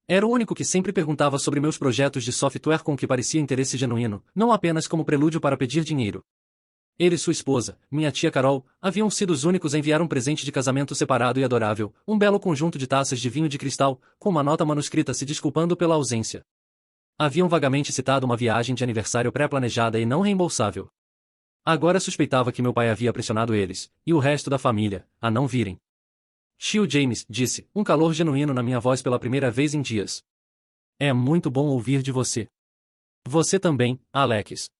Era o único que sempre perguntava sobre meus projetos de software com o que parecia interesse genuíno, não apenas como prelúdio para pedir dinheiro. Ele e sua esposa, minha tia Carol, haviam sido os únicos a enviar um presente de casamento separado e adorável, um belo conjunto de taças de vinho de cristal, com uma nota manuscrita se desculpando pela ausência. Haviam vagamente citado uma viagem de aniversário pré-planejada e não reembolsável. Agora suspeitava que meu pai havia pressionado eles, e o resto da família, a não virem. Tio James, disse, um calor genuíno na minha voz pela primeira vez em dias. É muito bom ouvir de você. Você também, Alex.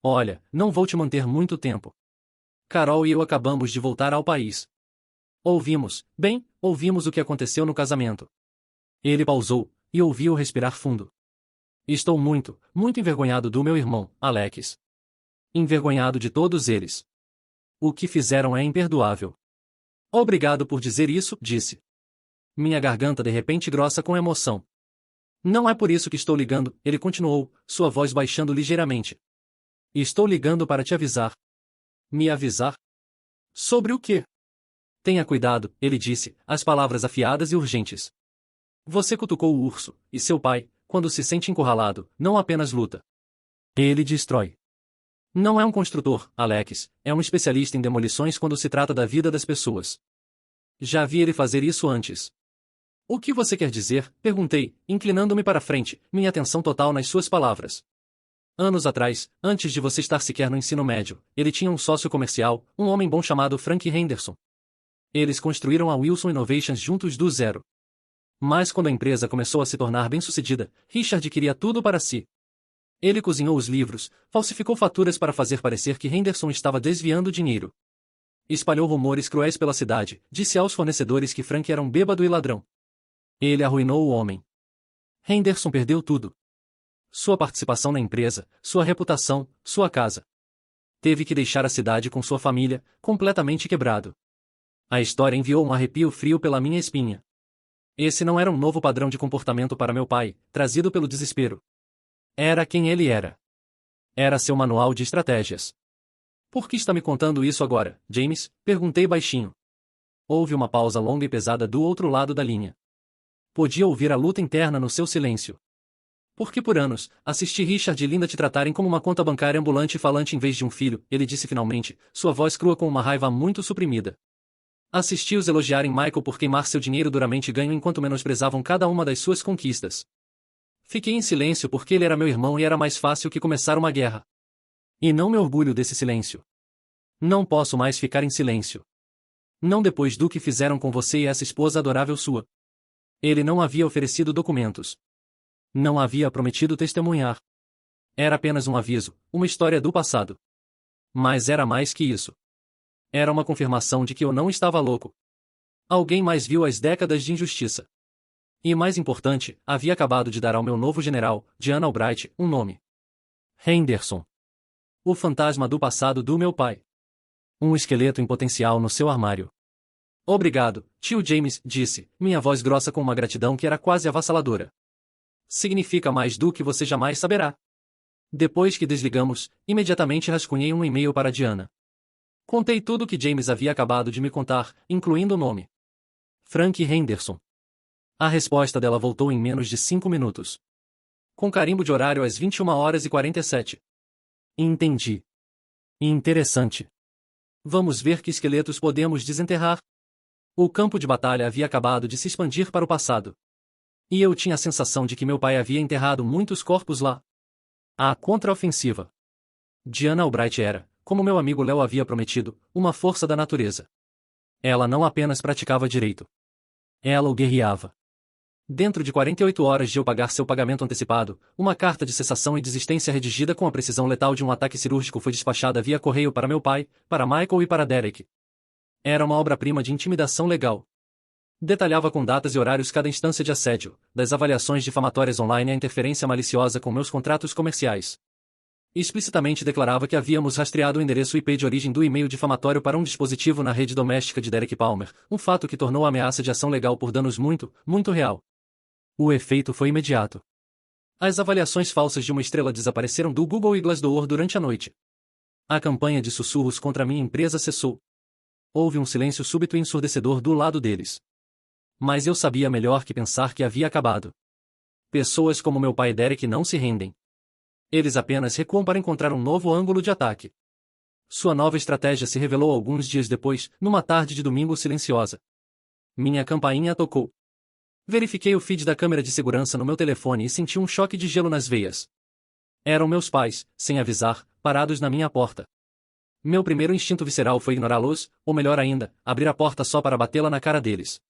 Olha, não vou te manter muito tempo. Carol e eu acabamos de voltar ao país. Ouvimos o que aconteceu no casamento. Ele pausou, e ouvi-o respirar fundo. Estou muito envergonhado do meu irmão, Alex. Envergonhado de todos eles. O que fizeram é imperdoável. Obrigado por dizer isso, disse. Minha garganta de repente grossa com emoção. Não é por isso que estou ligando, ele continuou, sua voz baixando ligeiramente. Estou ligando para te avisar. Me avisar? Sobre o quê? Tenha cuidado, ele disse, as palavras afiadas e urgentes. Você cutucou o urso, e seu pai, quando se sente encurralado, não apenas luta. Ele destrói. Não é um construtor, Alex, é um especialista em demolições quando se trata da vida das pessoas. Já vi ele fazer isso antes. O que você quer dizer? Perguntei, inclinando-me para frente, minha atenção total nas suas palavras. Anos atrás, antes de você estar sequer no ensino médio, ele tinha um sócio comercial, um homem bom chamado Frank Henderson. Eles construíram a Wilson Innovations juntos do zero. Mas quando a empresa começou a se tornar bem-sucedida, Richard queria tudo para si. Ele cozinhou os livros, falsificou faturas para fazer parecer que Henderson estava desviando dinheiro. Espalhou rumores cruéis pela cidade, disse aos fornecedores que Frank era um bêbado e ladrão. Ele arruinou o homem. Henderson perdeu tudo. Sua participação na empresa, sua reputação, sua casa. Teve que deixar a cidade com sua família, completamente quebrado. A história enviou um arrepio frio pela minha espinha. Esse não era um novo padrão de comportamento para meu pai, trazido pelo desespero. Era quem ele era. Era seu manual de estratégias. Por que está me contando isso agora, James? Perguntei baixinho. Houve uma pausa longa e pesada do outro lado da linha. Podia ouvir a luta interna no seu silêncio. Porque por anos, assisti Richard e Linda te tratarem como uma conta bancária ambulante e falante em vez de um filho, ele disse finalmente, sua voz crua com uma raiva muito suprimida. Assisti-os elogiarem Michael por queimar seu dinheiro duramente ganho enquanto menosprezavam cada uma das suas conquistas. Fiquei em silêncio porque ele era meu irmão e era mais fácil que começar uma guerra. E não me orgulho desse silêncio. Não posso mais ficar em silêncio. Não depois do que fizeram com você e essa esposa adorável sua. Ele não havia oferecido documentos. Não havia prometido testemunhar. Era apenas um aviso, uma história do passado. Mas era mais que isso. Era uma confirmação de que eu não estava louco. Alguém mais viu as décadas de injustiça. E mais importante, havia acabado de dar ao meu novo general, Diana Albright, um nome. Henderson. O fantasma do passado do meu pai. Um esqueleto em potencial no seu armário. Obrigado, tio James, disse, minha voz grossa com uma gratidão que era quase avassaladora. Significa mais do que você jamais saberá. Depois que desligamos, imediatamente rascunhei um e-mail para Diana. Contei tudo o que James havia acabado de me contar, incluindo o nome. Frank Henderson. A resposta dela voltou em menos de 5 minutos. Com carimbo de horário às 21h47. Entendi. Interessante. Vamos ver que esqueletos podemos desenterrar. O campo de batalha havia acabado de se expandir para o passado. E eu tinha a sensação de que meu pai havia enterrado muitos corpos lá. A contraofensiva. Diana Albright era, como meu amigo Léo havia prometido, uma força da natureza. Ela não apenas praticava direito. Ela o guerreava. Dentro de 48 horas de eu pagar seu pagamento antecipado, uma carta de cessação e desistência redigida com a precisão letal de um ataque cirúrgico foi despachada via correio para meu pai, para Michael e para Derek. Era uma obra-prima de intimidação legal. Detalhava com datas e horários cada instância de assédio, das avaliações difamatórias online à interferência maliciosa com meus contratos comerciais. Explicitamente declarava que havíamos rastreado o endereço IP de origem do e-mail difamatório para um dispositivo na rede doméstica de Derek Palmer, um fato que tornou a ameaça de ação legal por danos muito, muito real. O efeito foi imediato. As avaliações falsas de uma estrela desapareceram do Google e Glassdoor durante a noite. A campanha de sussurros contra minha empresa cessou. Houve um silêncio súbito e ensurdecedor do lado deles. Mas eu sabia melhor que pensar que havia acabado. Pessoas como meu pai Derek não se rendem. Eles apenas recuam para encontrar um novo ângulo de ataque. Sua nova estratégia se revelou alguns dias depois, numa tarde de domingo silenciosa. Minha campainha tocou. Verifiquei o feed da câmera de segurança no meu telefone e senti um choque de gelo nas veias. Eram meus pais, sem avisar, parados na minha porta. Meu primeiro instinto visceral foi ignorá-los, ou melhor ainda, abrir a porta só para batê-la na cara deles.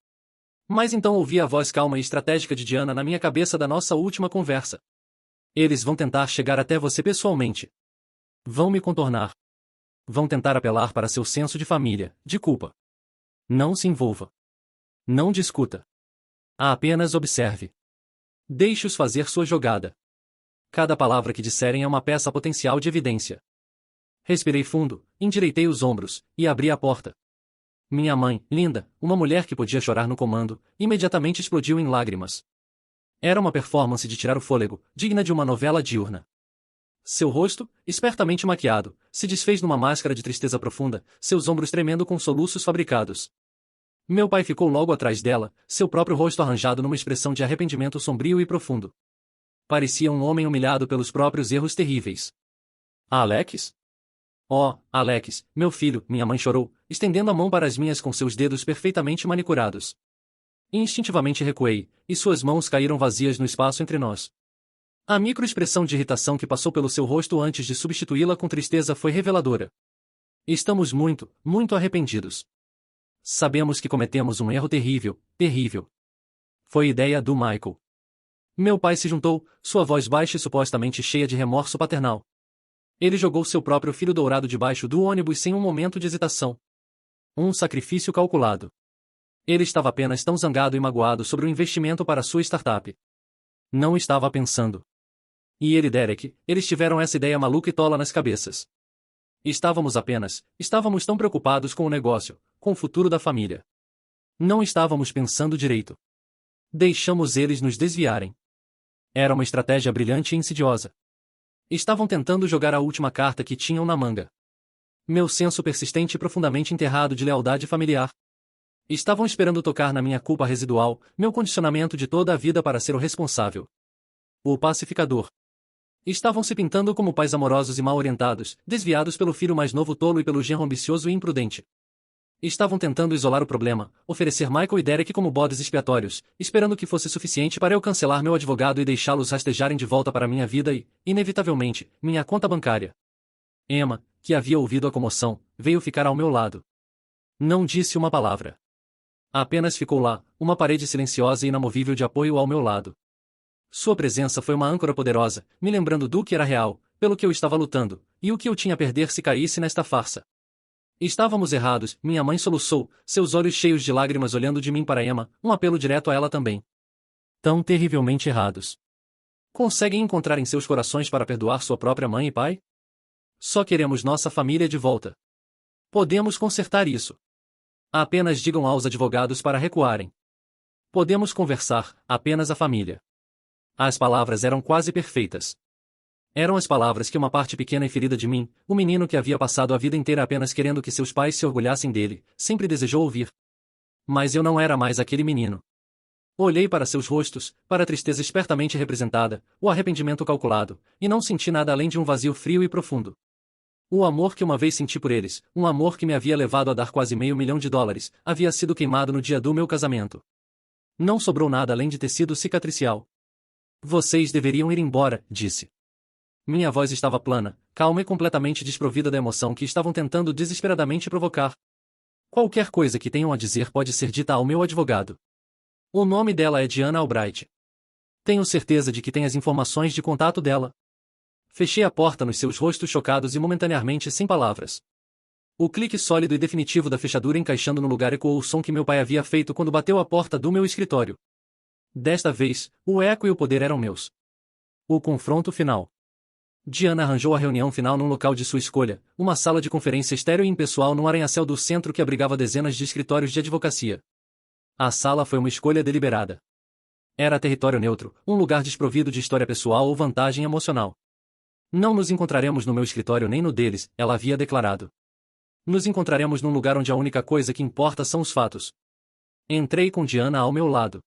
Mas então ouvi a voz calma e estratégica de Diana na minha cabeça da nossa última conversa. Eles vão tentar chegar até você pessoalmente. Vão me contornar. Vão tentar apelar para seu senso de família, de culpa. Não se envolva. Não discuta. Apenas observe. Deixe-os fazer sua jogada. Cada palavra que disserem é uma peça potencial de evidência. Respirei fundo, endireitei os ombros, e abri a porta. Minha mãe, linda, uma mulher que podia chorar no comando, imediatamente explodiu em lágrimas. Era uma performance de tirar o fôlego, digna de uma novela diurna. Seu rosto, espertamente maquiado, se desfez numa máscara de tristeza profunda, seus ombros tremendo com soluços fabricados. Meu pai ficou logo atrás dela, seu próprio rosto arranjado numa expressão de arrependimento sombrio e profundo. Parecia um homem humilhado pelos próprios erros terríveis. Alex? Oh, Alex, meu filho, minha mãe chorou, estendendo a mão para as minhas com seus dedos perfeitamente manicurados. Instintivamente recuei, e suas mãos caíram vazias no espaço entre nós. A microexpressão de irritação que passou pelo seu rosto antes de substituí-la com tristeza foi reveladora. Estamos muito, muito arrependidos. Sabemos que cometemos um erro terrível, terrível. Foi ideia do Michael. Meu pai se juntou, sua voz baixa e supostamente cheia de remorso paternal. Ele jogou seu próprio filho dourado debaixo do ônibus sem um momento de hesitação. Um sacrifício calculado. Ele estava apenas tão zangado e magoado sobre o investimento para sua startup. Não estava pensando. E ele e Derek, eles tiveram essa ideia maluca e tola nas cabeças. Estávamos tão preocupados com o negócio, com o futuro da família. Não estávamos pensando direito. Deixamos eles nos desviarem. Era uma estratégia brilhante e insidiosa. Estavam tentando jogar a última carta que tinham na manga. Meu senso persistente e profundamente enterrado de lealdade familiar. Estavam esperando tocar na minha culpa residual, meu condicionamento de toda a vida para ser o responsável. O pacificador. Estavam se pintando como pais amorosos e mal orientados, desviados pelo filho mais novo tolo e pelo genro ambicioso e imprudente. Estavam tentando isolar o problema, oferecer Michael e Derek como bodes expiatórios, esperando que fosse suficiente para eu cancelar meu advogado e deixá-los rastejarem de volta para minha vida e, inevitavelmente, minha conta bancária. Emma, que havia ouvido a comoção, veio ficar ao meu lado. Não disse uma palavra. Apenas ficou lá, uma parede silenciosa e inamovível de apoio ao meu lado. Sua presença foi uma âncora poderosa, me lembrando do que era real, pelo que eu estava lutando, e o que eu tinha a perder se caísse nesta farsa. Estávamos errados, minha mãe soluçou, seus olhos cheios de lágrimas olhando de mim para Emma, um apelo direto a ela também. Tão terrivelmente errados. Conseguem encontrar em seus corações para perdoar sua própria mãe e pai? Só queremos nossa família de volta. Podemos consertar isso. Apenas digam aos advogados para recuarem. Podemos conversar, apenas a família. As palavras eram quase perfeitas. Eram as palavras que uma parte pequena e ferida de mim, o menino que havia passado a vida inteira apenas querendo que seus pais se orgulhassem dele, sempre desejou ouvir. Mas eu não era mais aquele menino. Olhei para seus rostos, para a tristeza espertamente representada, o arrependimento calculado, e não senti nada além de um vazio frio e profundo. O amor que uma vez senti por eles, um amor que me havia levado a dar quase $500.000, havia sido queimado no dia do meu casamento. Não sobrou nada além de tecido cicatricial. Vocês deveriam ir embora, disse. Minha voz estava plana, calma e completamente desprovida da emoção que estavam tentando desesperadamente provocar. Qualquer coisa que tenham a dizer pode ser dita ao meu advogado. O nome dela é Diana Albright. Tenho certeza de que tem as informações de contato dela. Fechei a porta nos seus rostos chocados e momentaneamente sem palavras. O clique sólido e definitivo da fechadura encaixando no lugar ecoou o som que meu pai havia feito quando bateu a porta do meu escritório. Desta vez, o eco e o poder eram meus. O confronto final. Diana arranjou a reunião final num local de sua escolha, uma sala de conferência estéril e impessoal num arranha-céu do centro que abrigava dezenas de escritórios de advocacia. A sala foi uma escolha deliberada. Era território neutro, um lugar desprovido de história pessoal ou vantagem emocional. Não nos encontraremos no meu escritório nem no deles, ela havia declarado. Nos encontraremos num lugar onde a única coisa que importa são os fatos. Entrei com Diana ao meu lado.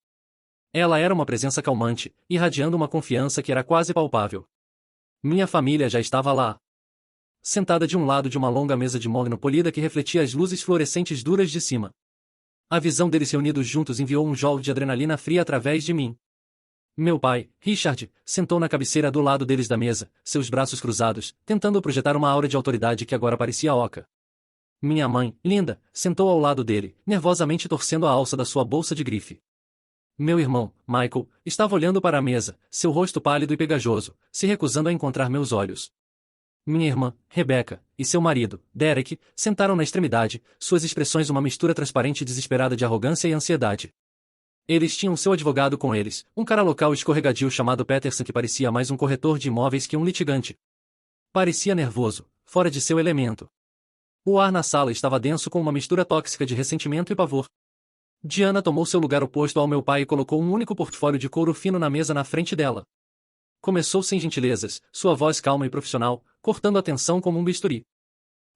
Ela era uma presença calmante, irradiando uma confiança que era quase palpável. Minha família já estava lá. Sentada de um lado de uma longa mesa de mogno polida que refletia as luzes fluorescentes duras de cima. A visão deles reunidos juntos enviou um jogo de adrenalina fria através de mim. Meu pai, Richard, sentou na cabeceira do lado deles da mesa, seus braços cruzados, tentando projetar uma aura de autoridade que agora parecia oca. Minha mãe, Linda, sentou ao lado dele, nervosamente torcendo a alça da sua bolsa de grife. Meu irmão, Michael, estava olhando para a mesa, seu rosto pálido e pegajoso, se recusando a encontrar meus olhos. Minha irmã, Rebecca, e seu marido, Derek, sentaram na extremidade, suas expressões uma mistura transparente e desesperada de arrogância e ansiedade. Eles tinham seu advogado com eles, um cara local escorregadio chamado Peterson que parecia mais um corretor de imóveis que um litigante. Parecia nervoso, fora de seu elemento. O ar na sala estava denso com uma mistura tóxica de ressentimento e pavor. Diana tomou seu lugar oposto ao meu pai e colocou um único portfólio de couro fino na mesa na frente dela. Começou sem gentilezas, sua voz calma e profissional, cortando a tensão como um bisturi.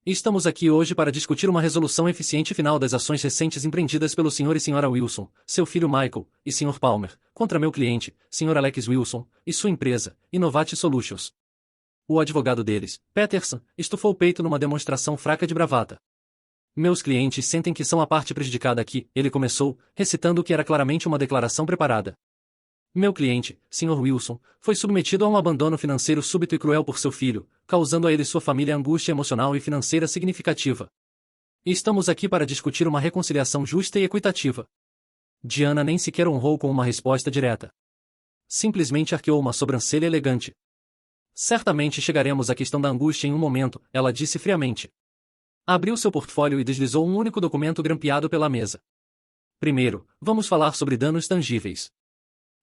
Estamos aqui hoje para discutir uma resolução eficiente final das ações recentes empreendidas pelo Sr. e Sra. Wilson, seu filho Michael, e Sr. Palmer, contra meu cliente, Sr. Alex Wilson, e sua empresa, Innovate Solutions. O advogado deles, Peterson, estufou o peito numa demonstração fraca de bravata. Meus clientes sentem que são a parte prejudicada aqui, ele começou, recitando o que era claramente uma declaração preparada. Meu cliente, Sr. Wilson, foi submetido a um abandono financeiro súbito e cruel por seu filho, causando a ele e sua família angústia emocional e financeira significativa. Estamos aqui para discutir uma reconciliação justa e equitativa. Diana nem sequer honrou com uma resposta direta. Simplesmente arqueou uma sobrancelha elegante. Certamente chegaremos à questão da angústia em um momento, ela disse friamente. Abriu seu portfólio e deslizou um único documento grampeado pela mesa. Primeiro, vamos falar sobre danos tangíveis.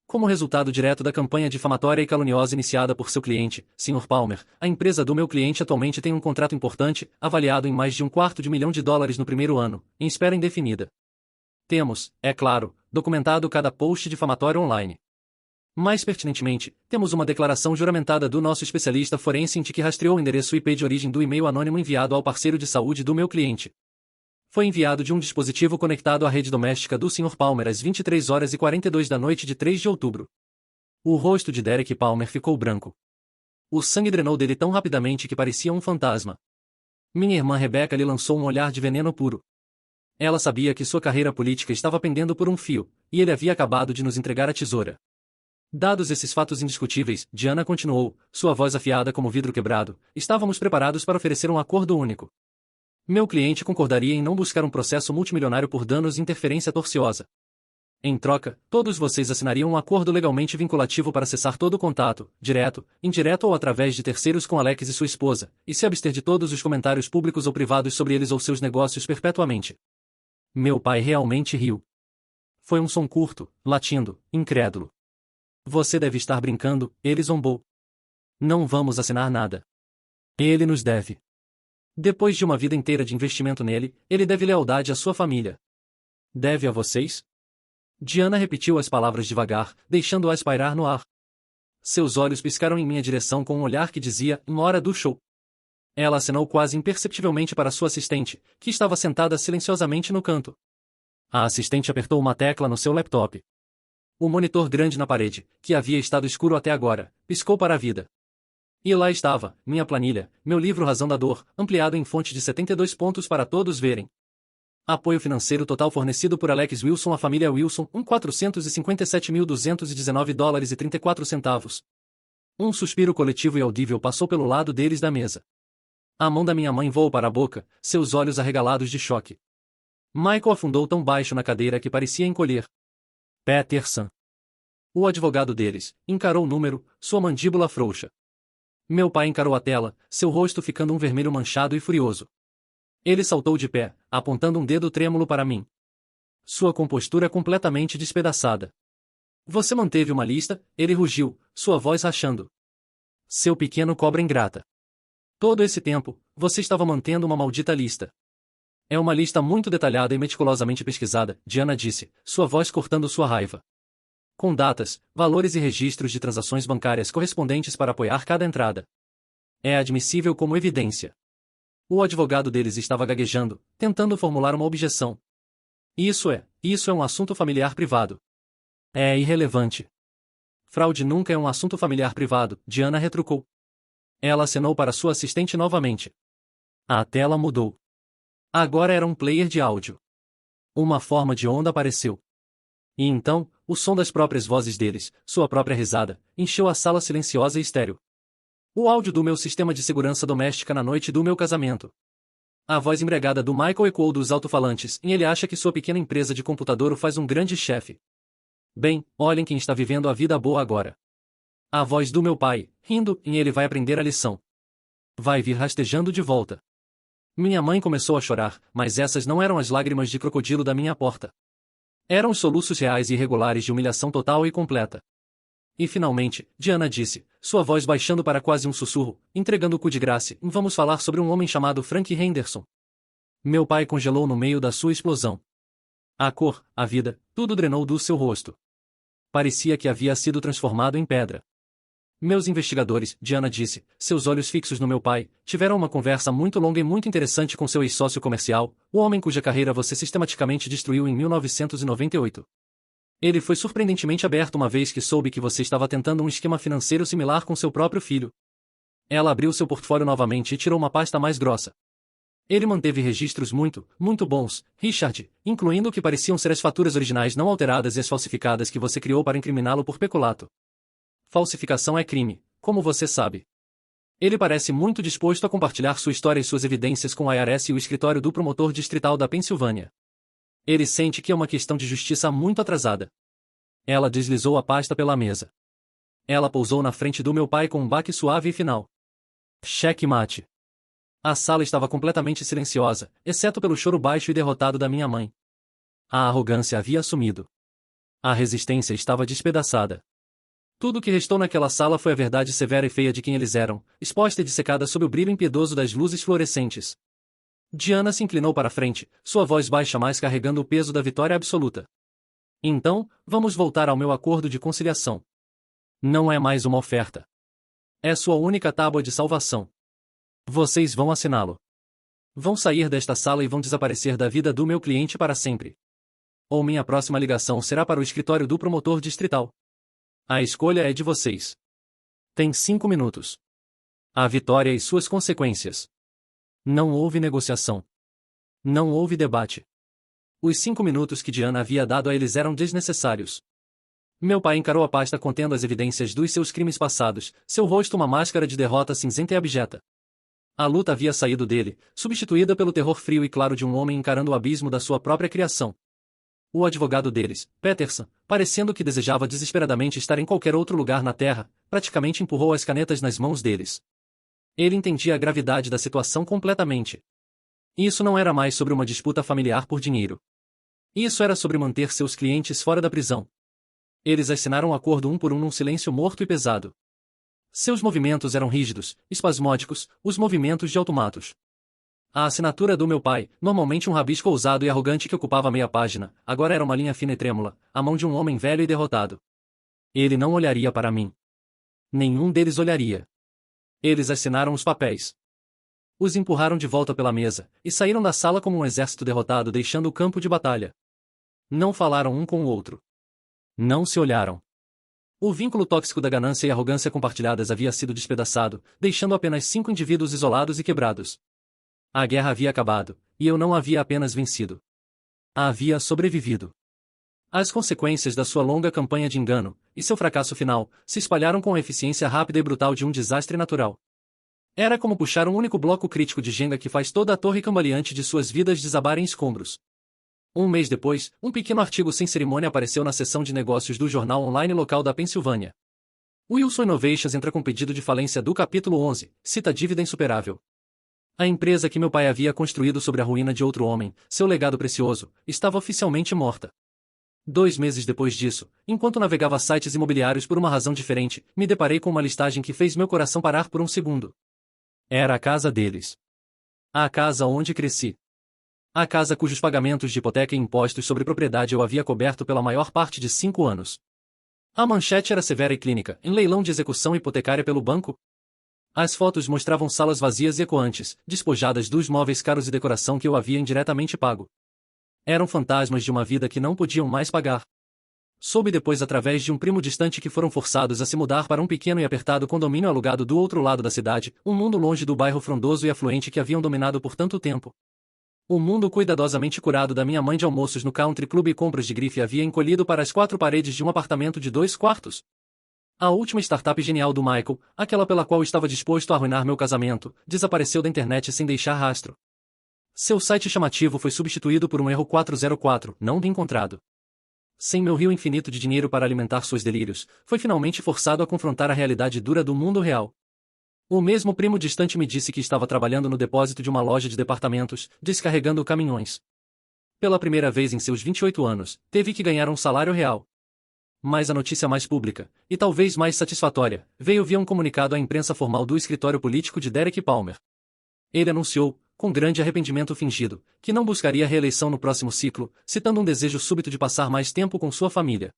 Como resultado direto da campanha difamatória e caluniosa iniciada por seu cliente, Sr. Palmer, a empresa do meu cliente atualmente tem um contrato importante, avaliado em mais de $250.000 no primeiro ano, em espera indefinida. Temos, é claro, documentado cada post difamatório online. Mais pertinentemente, temos uma declaração juramentada do nosso especialista forense que rastreou o endereço IP de origem do e-mail anônimo enviado ao parceiro de saúde do meu cliente. Foi enviado de um dispositivo conectado à rede doméstica do Sr. Palmer às 23h42 da noite de 3 de outubro. O rosto de Derek Palmer ficou branco. O sangue drenou dele tão rapidamente que parecia um fantasma. Minha irmã Rebecca lhe lançou um olhar de veneno puro. Ela sabia que sua carreira política estava pendendo por um fio, e ele havia acabado de nos entregar a tesoura. Dados esses fatos indiscutíveis, Diana continuou, sua voz afiada como vidro quebrado, estávamos preparados para oferecer um acordo único. Meu cliente concordaria em não buscar um processo multimilionário por danos e interferência torciosa. Em troca, todos vocês assinariam um acordo legalmente vinculativo para cessar todo o contato, direto, indireto ou através de terceiros com Alex e sua esposa, e se abster de todos os comentários públicos ou privados sobre eles ou seus negócios perpetuamente. Meu pai realmente riu. Foi um som curto, latindo, incrédulo. Você deve estar brincando, ele zombou. Não vamos assinar nada. Ele nos deve. Depois de uma vida inteira de investimento nele, ele deve lealdade à sua família. Deve a vocês? Diana repetiu as palavras devagar, deixando-as pairar no ar. Seus olhos piscaram em minha direção com um olhar que dizia, hora do show. Ela acenou quase imperceptivelmente para sua assistente, que estava sentada silenciosamente no canto. A assistente apertou uma tecla no seu laptop. O monitor grande na parede, que havia estado escuro até agora, piscou para a vida. E lá estava, minha planilha, meu livro Razão da Dor, ampliado em fonte de 72 pontos para todos verem. Apoio financeiro total fornecido por Alex Wilson à família Wilson, $457.219,34. Um suspiro coletivo e audível passou pelo lado deles da mesa. A mão da minha mãe voou para a boca, seus olhos arregalados de choque. Michael afundou tão baixo na cadeira que parecia encolher. Peterson. O advogado deles, encarou o número, sua mandíbula frouxa. Meu pai encarou a tela, seu rosto ficando um vermelho manchado e furioso. Ele saltou de pé, apontando um dedo trêmulo para mim. Sua compostura completamente despedaçada. Você manteve uma lista? Ele rugiu, sua voz rachando. Seu pequeno cobra ingrata. Todo esse tempo, você estava mantendo uma maldita lista. É uma lista muito detalhada e meticulosamente pesquisada, Diana disse, sua voz cortando sua raiva. Com datas, valores e registros de transações bancárias correspondentes para apoiar cada entrada. É admissível como evidência. O advogado deles estava gaguejando, tentando formular uma objeção. Isso é um assunto familiar privado. É irrelevante. Fraude nunca é um assunto familiar privado, Diana retrucou. Ela acenou para sua assistente novamente. A tela mudou. Agora era um player de áudio. Uma forma de onda apareceu. E então, o som das próprias vozes deles, sua própria risada, encheu a sala silenciosa e estéril. O áudio do meu sistema de segurança doméstica na noite do meu casamento. A voz embriagada do Michael ecoou dos alto-falantes, e ele acha que sua pequena empresa de computador o faz um grande chefe. Bem, olhem quem está vivendo a vida boa agora. A voz do meu pai, rindo, e ele vai aprender a lição. Vai vir rastejando de volta. Minha mãe começou a chorar, mas essas não eram as lágrimas de crocodilo da minha porta. Eram os soluços reais e irregulares de humilhação total e completa. E finalmente, Diana disse, sua voz baixando para quase um sussurro, entregando o cu de graça, vamos falar sobre um homem chamado Frank Henderson. Meu pai congelou no meio da sua explosão. A cor, a vida, tudo drenou do seu rosto. Parecia que havia sido transformado em pedra. Meus investigadores, Diana disse, seus olhos fixos no meu pai, tiveram uma conversa muito longa e muito interessante com seu ex-sócio comercial, o homem cuja carreira você sistematicamente destruiu em 1998. Ele foi surpreendentemente aberto uma vez que soube que você estava tentando um esquema financeiro similar com seu próprio filho. Ela abriu seu portfólio novamente e tirou uma pasta mais grossa. Ele manteve registros muito bons, Richard, incluindo o que pareciam ser as faturas originais não alteradas e as falsificadas que você criou para incriminá-lo por peculato. Falsificação é crime, como você sabe. Ele parece muito disposto a compartilhar sua história e suas evidências com a IRS e o escritório do promotor distrital da Pensilvânia. Ele sente que é uma questão de justiça muito atrasada. Ela deslizou a pasta pela mesa. Ela pousou na frente do meu pai com um baque suave e final. Cheque mate. A sala estava completamente silenciosa, exceto pelo choro baixo e derrotado da minha mãe. A arrogância havia sumido. A resistência estava despedaçada. Tudo o que restou naquela sala foi a verdade severa e feia de quem eles eram, exposta e dissecada sob o brilho impiedoso das luzes fluorescentes. Diana se inclinou para a frente, sua voz baixa mais carregando o peso da vitória absoluta. Então, vamos voltar ao meu acordo de conciliação. Não é mais uma oferta. É sua única tábua de salvação. Vocês vão assiná-lo. Vão sair desta sala e vão desaparecer da vida do meu cliente para sempre. Ou minha próxima ligação será para o escritório do promotor distrital. A escolha é de vocês. Tem 5 minutos. A vitória e suas consequências. Não houve negociação. Não houve debate. Os 5 minutos que Diana havia dado a eles eram desnecessários. Meu pai encarou a pasta contendo as evidências dos seus crimes passados, seu rosto uma máscara de derrota cinzenta e abjeta. A luta havia saído dele, substituída pelo terror frio e claro de um homem encarando o abismo da sua própria criação. O advogado deles, Peterson, parecendo que desejava desesperadamente estar em qualquer outro lugar na Terra, praticamente empurrou as canetas nas mãos deles. Ele entendia a gravidade da situação completamente. Isso não era mais sobre uma disputa familiar por dinheiro. Isso era sobre manter seus clientes fora da prisão. Eles assinaram um acordo um por um num silêncio morto e pesado. Seus movimentos eram rígidos, espasmódicos, os movimentos de automatos. A assinatura do meu pai, normalmente um rabisco ousado e arrogante que ocupava meia página, agora era uma linha fina e trêmula, a mão de um homem velho e derrotado. Ele não olharia para mim. Nenhum deles olharia. Eles assinaram os papéis. Os empurraram de volta pela mesa, e saíram da sala como um exército derrotado deixando o campo de batalha. Não falaram um com o outro. Não se olharam. O vínculo tóxico da ganância e arrogância compartilhadas havia sido despedaçado, deixando apenas 5 indivíduos isolados e quebrados. A guerra havia acabado, e eu não havia apenas vencido. Havia sobrevivido. As consequências da sua longa campanha de engano, e seu fracasso final, se espalharam com a eficiência rápida e brutal de um desastre natural. Era como puxar um único bloco crítico de Jenga que faz toda a torre cambaleante de suas vidas desabar em escombros. Um mês depois, um pequeno artigo sem cerimônia apareceu na seção de negócios do jornal online local da Pensilvânia. Wilson Innovations entra com pedido de falência do capítulo 11, cita dívida insuperável. A empresa que meu pai havia construído sobre a ruína de outro homem, seu legado precioso, estava oficialmente morta. 2 meses depois disso, enquanto navegava sites imobiliários por uma razão diferente, me deparei com uma listagem que fez meu coração parar por um segundo. Era a casa deles. A casa onde cresci. A casa cujos pagamentos de hipoteca e impostos sobre propriedade eu havia coberto pela maior parte de 5 anos. A manchete era severa e clínica, em leilão de execução hipotecária pelo banco. As fotos mostravam salas vazias e ecoantes, despojadas dos móveis caros e decoração que eu havia indiretamente pago. Eram fantasmas de uma vida que não podiam mais pagar. Soube depois através de um primo distante que foram forçados a se mudar para um pequeno e apertado condomínio alugado do outro lado da cidade, um mundo longe do bairro frondoso e afluente que haviam dominado por tanto tempo. O mundo cuidadosamente curado da minha mãe de almoços no country club e compras de grife havia encolhido para as 4 paredes de um apartamento de 2 quartos. A última startup genial do Michael, aquela pela qual estava disposto a arruinar meu casamento, desapareceu da internet sem deixar rastro. Seu site chamativo foi substituído por um erro 404, não encontrado. Sem meu rio infinito de dinheiro para alimentar seus delírios, foi finalmente forçado a confrontar a realidade dura do mundo real. O mesmo primo distante me disse que estava trabalhando no depósito de uma loja de departamentos, descarregando caminhões. Pela primeira vez em seus 28 anos, teve que ganhar um salário real. Mas a notícia mais pública, e talvez mais satisfatória, veio via um comunicado à imprensa formal do escritório político de Derek Palmer. Ele anunciou, com grande arrependimento fingido, que não buscaria reeleição no próximo ciclo, citando um desejo súbito de passar mais tempo com sua família.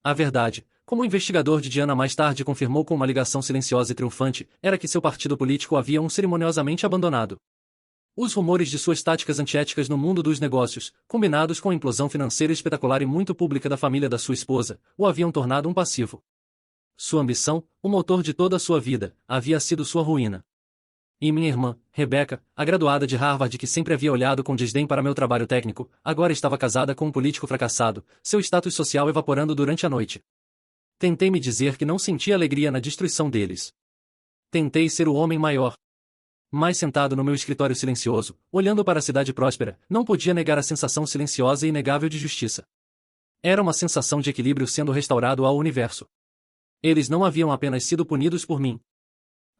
A verdade, como o investigador de Diana mais tarde confirmou com uma ligação silenciosa e triunfante, era que seu partido político o havia cerimoniosamente abandonado. Os rumores de suas táticas antiéticas no mundo dos negócios, combinados com a implosão financeira espetacular e muito pública da família da sua esposa, o haviam tornado um passivo. Sua ambição, o motor de toda a sua vida, havia sido sua ruína. E minha irmã, Rebecca, a graduada de Harvard que sempre havia olhado com desdém para meu trabalho técnico, agora estava casada com um político fracassado, seu status social evaporando durante a noite. Tentei me dizer que não sentia alegria na destruição deles. Tentei ser o homem maior. Mas sentado no meu escritório silencioso, olhando para a cidade próspera, não podia negar a sensação silenciosa e inegável de justiça. Era uma sensação de equilíbrio sendo restaurado ao universo. Eles não haviam apenas sido punidos por mim.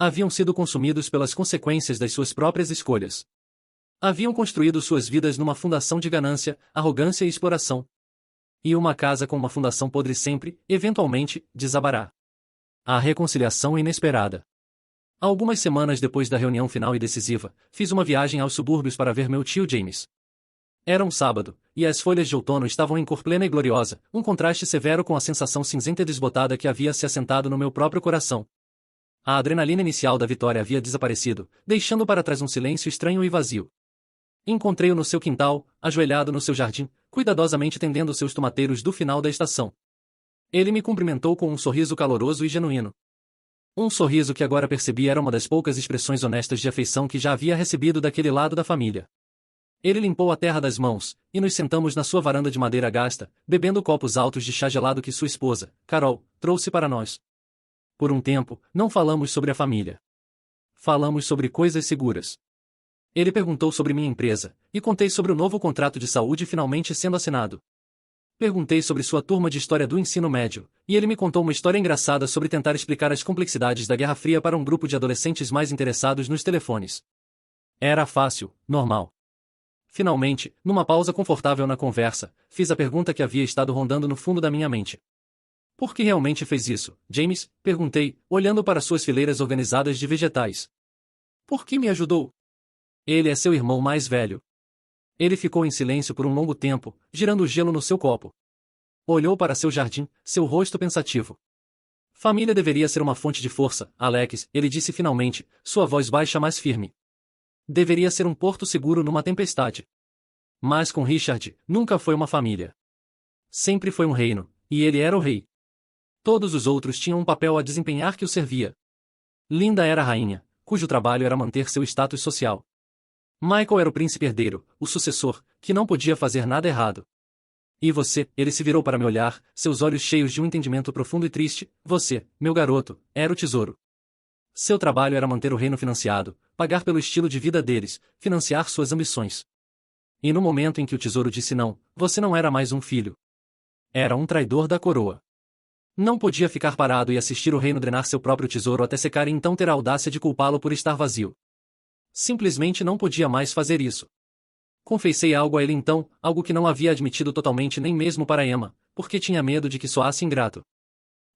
Haviam sido consumidos pelas consequências das suas próprias escolhas. Haviam construído suas vidas numa fundação de ganância, arrogância e exploração. E uma casa com uma fundação podre sempre, eventualmente, desabará. A reconciliação inesperada. Algumas semanas depois da reunião final e decisiva, fiz uma viagem aos subúrbios para ver meu tio James. Era um sábado, e as folhas de outono estavam em cor plena e gloriosa, um contraste severo com a sensação cinzenta e desbotada que havia se assentado no meu próprio coração. A adrenalina inicial da vitória havia desaparecido, deixando para trás um silêncio estranho e vazio. Encontrei-o no seu quintal, ajoelhado no seu jardim, cuidadosamente tendendo seus tomateiros do final da estação. Ele me cumprimentou com um sorriso caloroso e genuíno. Um sorriso que agora percebi era uma das poucas expressões honestas de afeição que já havia recebido daquele lado da família. Ele limpou a terra das mãos, e nos sentamos na sua varanda de madeira gasta, bebendo copos altos de chá gelado que sua esposa, Carol, trouxe para nós. Por um tempo, não falamos sobre a família. Falamos sobre coisas seguras. Ele perguntou sobre minha empresa, e contei sobre o novo contrato de saúde finalmente sendo assinado. Perguntei sobre sua turma de história do ensino médio, e ele me contou uma história engraçada sobre tentar explicar as complexidades da Guerra Fria para um grupo de adolescentes mais interessados nos telefones. Era fácil, normal. Finalmente, numa pausa confortável na conversa, fiz a pergunta que havia estado rondando no fundo da minha mente. Por que realmente fez isso, James? Perguntei, olhando para suas fileiras organizadas de vegetais. Por que me ajudou? Ele é seu irmão mais velho. Ele ficou em silêncio por um longo tempo, girando o gelo no seu copo. Olhou para seu jardim, seu rosto pensativo. Família deveria ser uma fonte de força, Alex, ele disse finalmente, sua voz baixa mas firme. Deveria ser um porto seguro numa tempestade. Mas com Richard, nunca foi uma família. Sempre foi um reino, e ele era o rei. Todos os outros tinham um papel a desempenhar que o servia. Linda era a rainha, cujo trabalho era manter seu status social. Michael era o príncipe herdeiro, o sucessor, que não podia fazer nada errado. E você, ele se virou para me olhar, seus olhos cheios de um entendimento profundo e triste, você, meu garoto, era o tesouro. Seu trabalho era manter o reino financiado, pagar pelo estilo de vida deles, financiar suas ambições. E no momento em que o tesouro disse não, você não era mais um filho. Era um traidor da coroa. Não podia ficar parado e assistir o reino drenar seu próprio tesouro até secar e então ter a audácia de culpá-lo por estar vazio. Simplesmente não podia mais fazer isso. Confessei algo a ele então, algo que não havia admitido totalmente nem mesmo para Emma, porque tinha medo de que soasse ingrato.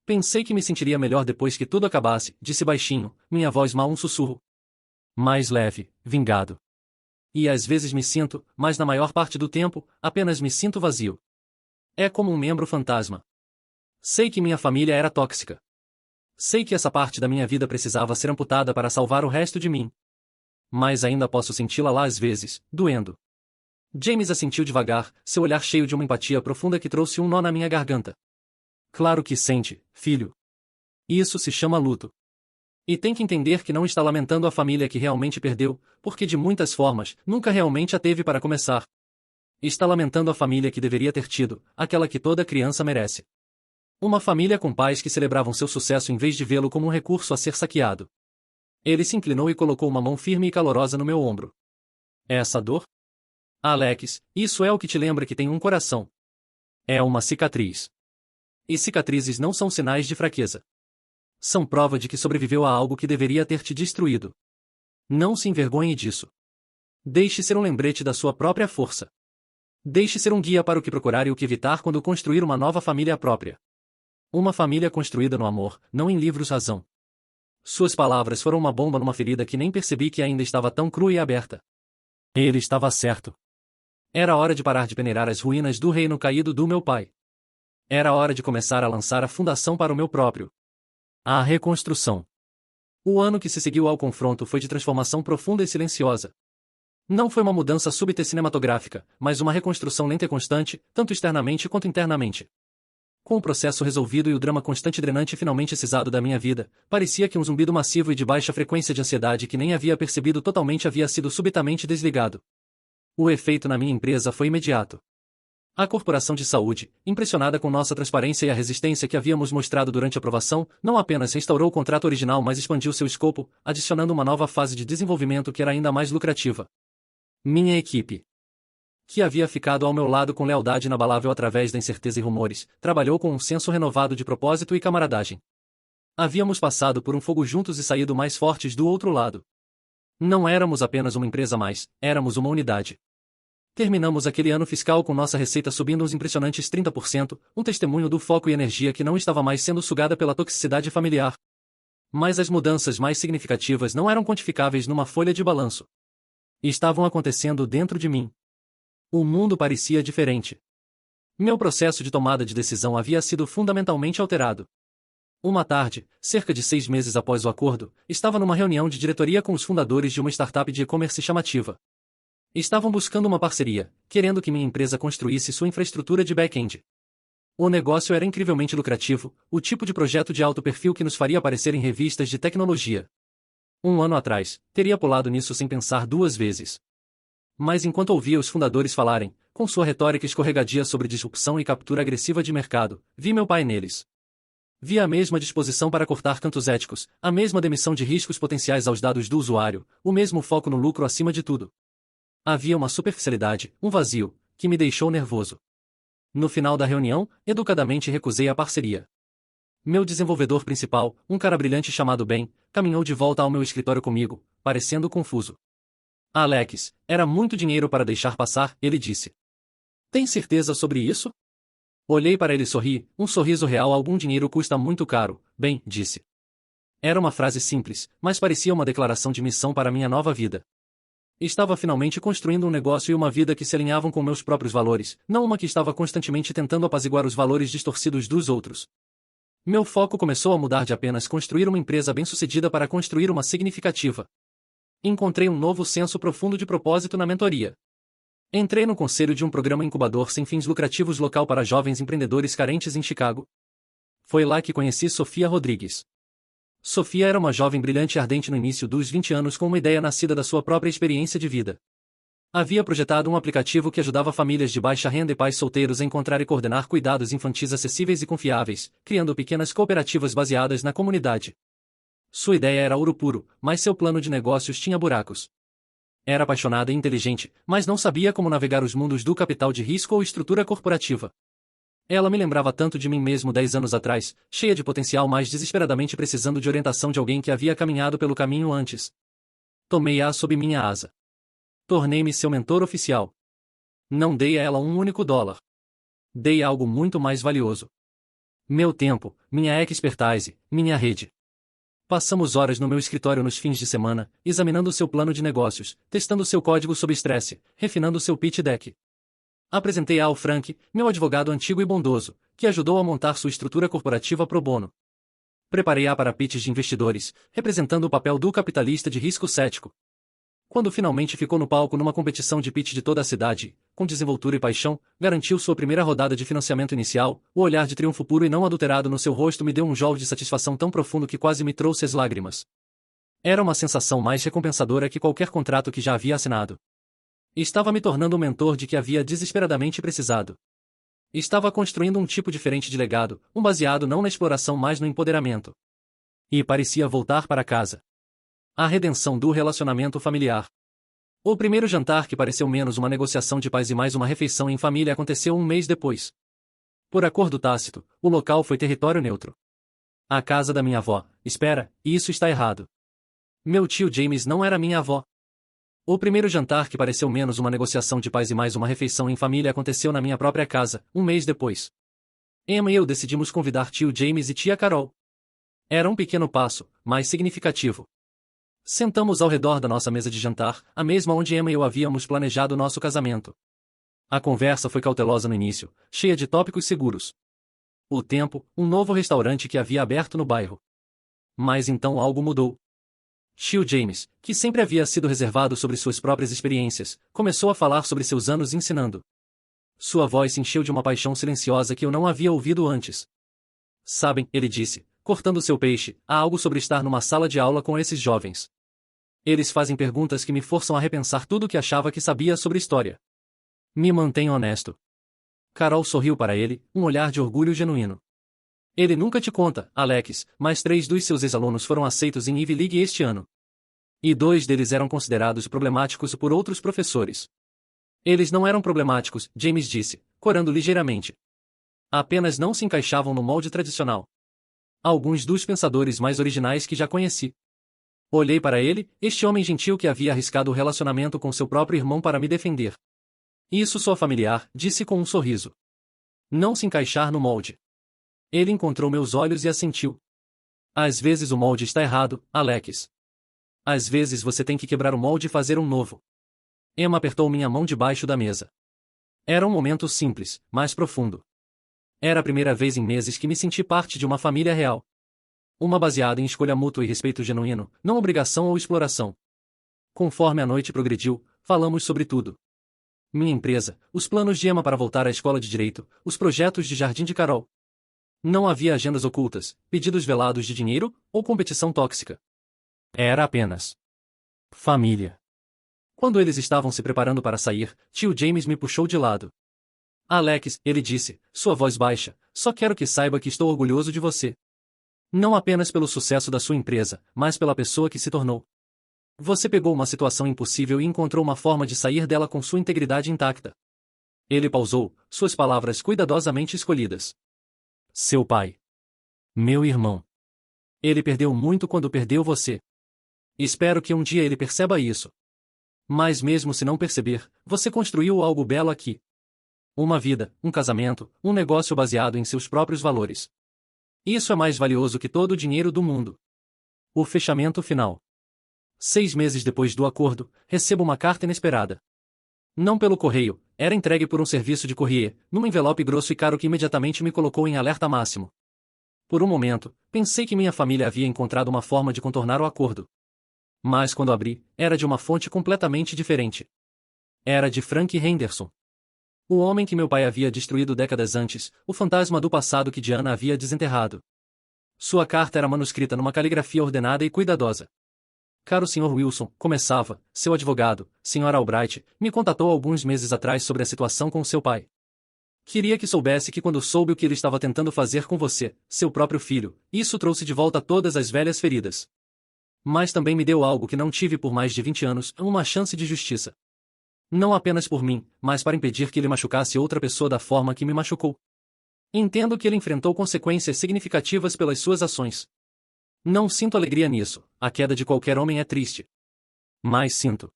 Pensei que me sentiria melhor depois que tudo acabasse, disse baixinho, minha voz mal um sussurro. Mais leve, vingado. E às vezes me sinto, mas na maior parte do tempo, apenas me sinto vazio. É como um membro fantasma. Sei que minha família era tóxica. Sei que essa parte da minha vida precisava ser amputada para salvar o resto de mim. Mas ainda posso senti-la lá às vezes, doendo. James assentiu devagar, seu olhar cheio de uma empatia profunda que trouxe um nó na minha garganta. Claro que sente, filho. Isso se chama luto. E tem que entender que não está lamentando a família que realmente perdeu, porque de muitas formas, nunca realmente a teve para começar. Está lamentando a família que deveria ter tido, aquela que toda criança merece. Uma família com pais que celebravam seu sucesso em vez de vê-lo como um recurso a ser saqueado. Ele se inclinou e colocou uma mão firme e calorosa no meu ombro. Essa dor? Alex, isso é o que te lembra que tem um coração. É uma cicatriz. E cicatrizes não são sinais de fraqueza. São prova de que sobreviveu a algo que deveria ter te destruído. Não se envergonhe disso. Deixe ser um lembrete da sua própria força. Deixe ser um guia para o que procurar e o que evitar quando construir uma nova família própria. Uma família construída no amor, não em livros-razão. Suas palavras foram uma bomba numa ferida que nem percebi que ainda estava tão crua e aberta. Ele estava certo. Era hora de parar de peneirar as ruínas do reino caído do meu pai. Era hora de começar a lançar a fundação para o meu próprio. A reconstrução. O ano que se seguiu ao confronto foi de transformação profunda e silenciosa. Não foi uma mudança súbita e cinematográfica, mas uma reconstrução lenta e constante, tanto externamente quanto internamente. Com o processo resolvido e o drama constante e drenante finalmente cisado da minha vida, parecia que um zumbido massivo e de baixa frequência de ansiedade que nem havia percebido totalmente havia sido subitamente desligado. O efeito na minha empresa foi imediato. A corporação de saúde, impressionada com nossa transparência e a resistência que havíamos mostrado durante a aprovação, não apenas restaurou o contrato original mas expandiu seu escopo, adicionando uma nova fase de desenvolvimento que era ainda mais lucrativa. Minha equipe, que havia ficado ao meu lado com lealdade inabalável através da incerteza e rumores, trabalhou com um senso renovado de propósito e camaradagem. Havíamos passado por um fogo juntos e saído mais fortes do outro lado. Não éramos apenas uma empresa mais, éramos uma unidade. Terminamos aquele ano fiscal com nossa receita subindo uns impressionantes 30%, um testemunho do foco e energia que não estava mais sendo sugada pela toxicidade familiar. Mas as mudanças mais significativas não eram quantificáveis numa folha de balanço. Estavam acontecendo dentro de mim. O mundo parecia diferente. Meu processo de tomada de decisão havia sido fundamentalmente alterado. Uma tarde, cerca de 6 meses após o acordo, estava numa reunião de diretoria com os fundadores de uma startup de e-commerce chamativa. Estavam buscando uma parceria, querendo que minha empresa construísse sua infraestrutura de back-end. O negócio era incrivelmente lucrativo, o tipo de projeto de alto perfil que nos faria aparecer em revistas de tecnologia. Um ano atrás, teria pulado nisso sem pensar duas vezes. Mas enquanto ouvia os fundadores falarem, com sua retórica escorregadia sobre disrupção e captura agressiva de mercado, vi meu pai neles. Vi a mesma disposição para cortar cantos éticos, a mesma demissão de riscos potenciais aos dados do usuário, o mesmo foco no lucro acima de tudo. Havia uma superficialidade, um vazio, que me deixou nervoso. No final da reunião, educadamente recusei a parceria. Meu desenvolvedor principal, um cara brilhante chamado Ben, caminhou de volta ao meu escritório comigo, parecendo confuso. Alex, era muito dinheiro para deixar passar, ele disse. Tem certeza sobre isso? Olhei para ele e sorri, um sorriso real. Algum dinheiro custa muito caro, Ben, disse. Era uma frase simples, mas parecia uma declaração de missão para minha nova vida. Estava finalmente construindo um negócio e uma vida que se alinhavam com meus próprios valores, não uma que estava constantemente tentando apaziguar os valores distorcidos dos outros. Meu foco começou a mudar de apenas construir uma empresa bem-sucedida para construir uma significativa. Encontrei um novo senso profundo de propósito na mentoria. Entrei no conselho de um programa incubador sem fins lucrativos local para jovens empreendedores carentes em Chicago. Foi lá que conheci Sofia Rodrigues. Sofia era uma jovem brilhante e ardente no início dos 20 anos com uma ideia nascida da sua própria experiência de vida. Havia projetado um aplicativo que ajudava famílias de baixa renda e pais solteiros a encontrar e coordenar cuidados infantis acessíveis e confiáveis, criando pequenas cooperativas baseadas na comunidade. Sua ideia era ouro puro, mas seu plano de negócios tinha buracos. Era apaixonada e inteligente, mas não sabia como navegar os mundos do capital de risco ou estrutura corporativa. Ela me lembrava tanto de mim mesmo 10 anos atrás, cheia de potencial, mas desesperadamente precisando de orientação de alguém que havia caminhado pelo caminho antes. Tomei-a sob minha asa. Tornei-me seu mentor oficial. Não dei a ela um único dólar. Dei algo muito mais valioso. Meu tempo, minha expertise, minha rede. Passamos horas no meu escritório nos fins de semana, examinando seu plano de negócios, testando seu código sob estresse, refinando seu pitch deck. Apresentei ao Frank, meu advogado antigo e bondoso, que ajudou a montar sua estrutura corporativa pro bono. Preparei-a para pitches de investidores, representando o papel do capitalista de risco cético. Quando finalmente ficou no palco numa competição de pitch de toda a cidade, com desenvoltura e paixão, garantiu sua primeira rodada de financiamento inicial, o olhar de triunfo puro e não adulterado no seu rosto me deu um jolt de satisfação tão profundo que quase me trouxe as lágrimas. Era uma sensação mais recompensadora que qualquer contrato que já havia assinado. Estava me tornando o mentor de que havia desesperadamente precisado. Estava construindo um tipo diferente de legado, um baseado não na exploração mas no empoderamento. E parecia voltar para casa. A redenção do relacionamento familiar. O primeiro jantar, que pareceu menos uma negociação de paz e mais uma refeição em família, aconteceu um mês depois. Por acordo tácito, o local foi território neutro. A casa da minha avó. Espera, isso está errado. Meu tio James não era minha avó. O primeiro jantar, que pareceu menos uma negociação de paz e mais uma refeição em família, aconteceu na minha própria casa, um mês depois. Emma e eu decidimos convidar tio James e tia Carol. Era um pequeno passo, mas significativo. Sentamos ao redor da nossa mesa de jantar, a mesma onde Emma e eu havíamos planejado nosso casamento. A conversa foi cautelosa no início, cheia de tópicos seguros. O tempo, um novo restaurante que havia aberto no bairro. Mas então algo mudou. Tio James, que sempre havia sido reservado sobre suas próprias experiências, começou a falar sobre seus anos ensinando. Sua voz se encheu de uma paixão silenciosa que eu não havia ouvido antes. Sabem, ele disse, cortando seu peixe, há algo sobre estar numa sala de aula com esses jovens. Eles fazem perguntas que me forçam a repensar tudo o que achava que sabia sobre história. Me mantém honesto. Carol sorriu para ele, um olhar de orgulho genuíno. Ele nunca te conta, Alex, mas 3 dos seus ex-alunos foram aceitos em Ivy League este ano. E 2 deles eram considerados problemáticos por outros professores. Eles não eram problemáticos, James disse, corando ligeiramente. Apenas não se encaixavam no molde tradicional. Alguns dos pensadores mais originais que já conheci. Olhei para ele, este homem gentil que havia arriscado o relacionamento com seu próprio irmão para me defender. Isso soa familiar, disse com um sorriso. Não se encaixar no molde. Ele encontrou meus olhos e assentiu. Às vezes o molde está errado, Alex. Às vezes você tem que quebrar o molde e fazer um novo. Emma apertou minha mão debaixo da mesa. Era um momento simples, mas profundo. Era a primeira vez em meses que me senti parte de uma família real. Uma baseada em escolha mútua e respeito genuíno, não obrigação ou exploração. Conforme a noite progrediu, falamos sobre tudo. Minha empresa, os planos de Emma para voltar à escola de direito, os projetos de jardim de Carol. Não havia agendas ocultas, pedidos velados de dinheiro, ou competição tóxica. Era apenas família. Quando eles estavam se preparando para sair, tio James me puxou de lado. Alex, ele disse, sua voz baixa, só quero que saiba que estou orgulhoso de você. Não apenas pelo sucesso da sua empresa, mas pela pessoa que se tornou. Você pegou uma situação impossível e encontrou uma forma de sair dela com sua integridade intacta. Ele pausou, suas palavras cuidadosamente escolhidas. Seu pai. Meu irmão. Ele perdeu muito quando perdeu você. Espero que um dia ele perceba isso. Mas mesmo se não perceber, você construiu algo belo aqui. Uma vida, um casamento, um negócio baseado em seus próprios valores. Isso é mais valioso que todo o dinheiro do mundo. O fechamento final. 6 meses depois do acordo, recebo uma carta inesperada. Não pelo correio, era entregue por um serviço de courrier, num envelope grosso e caro que imediatamente me colocou em alerta máximo. Por um momento, pensei que minha família havia encontrado uma forma de contornar o acordo. Mas quando abri, era de uma fonte completamente diferente. Era de Frank Henderson. O homem que meu pai havia destruído décadas antes, o fantasma do passado que Diana havia desenterrado. Sua carta era manuscrita numa caligrafia ordenada e cuidadosa. Caro Sr. Wilson, começava, seu advogado, Sr. Albright, me contatou alguns meses atrás sobre a situação com seu pai. Queria que soubesse que quando soube o que ele estava tentando fazer com você, seu próprio filho, isso trouxe de volta todas as velhas feridas. Mas também me deu algo que não tive por mais de 20 anos, uma chance de justiça. Não apenas por mim, mas para impedir que ele machucasse outra pessoa da forma que me machucou. Entendo que ele enfrentou consequências significativas pelas suas ações. Não sinto alegria nisso, a queda de qualquer homem é triste. Mas sinto.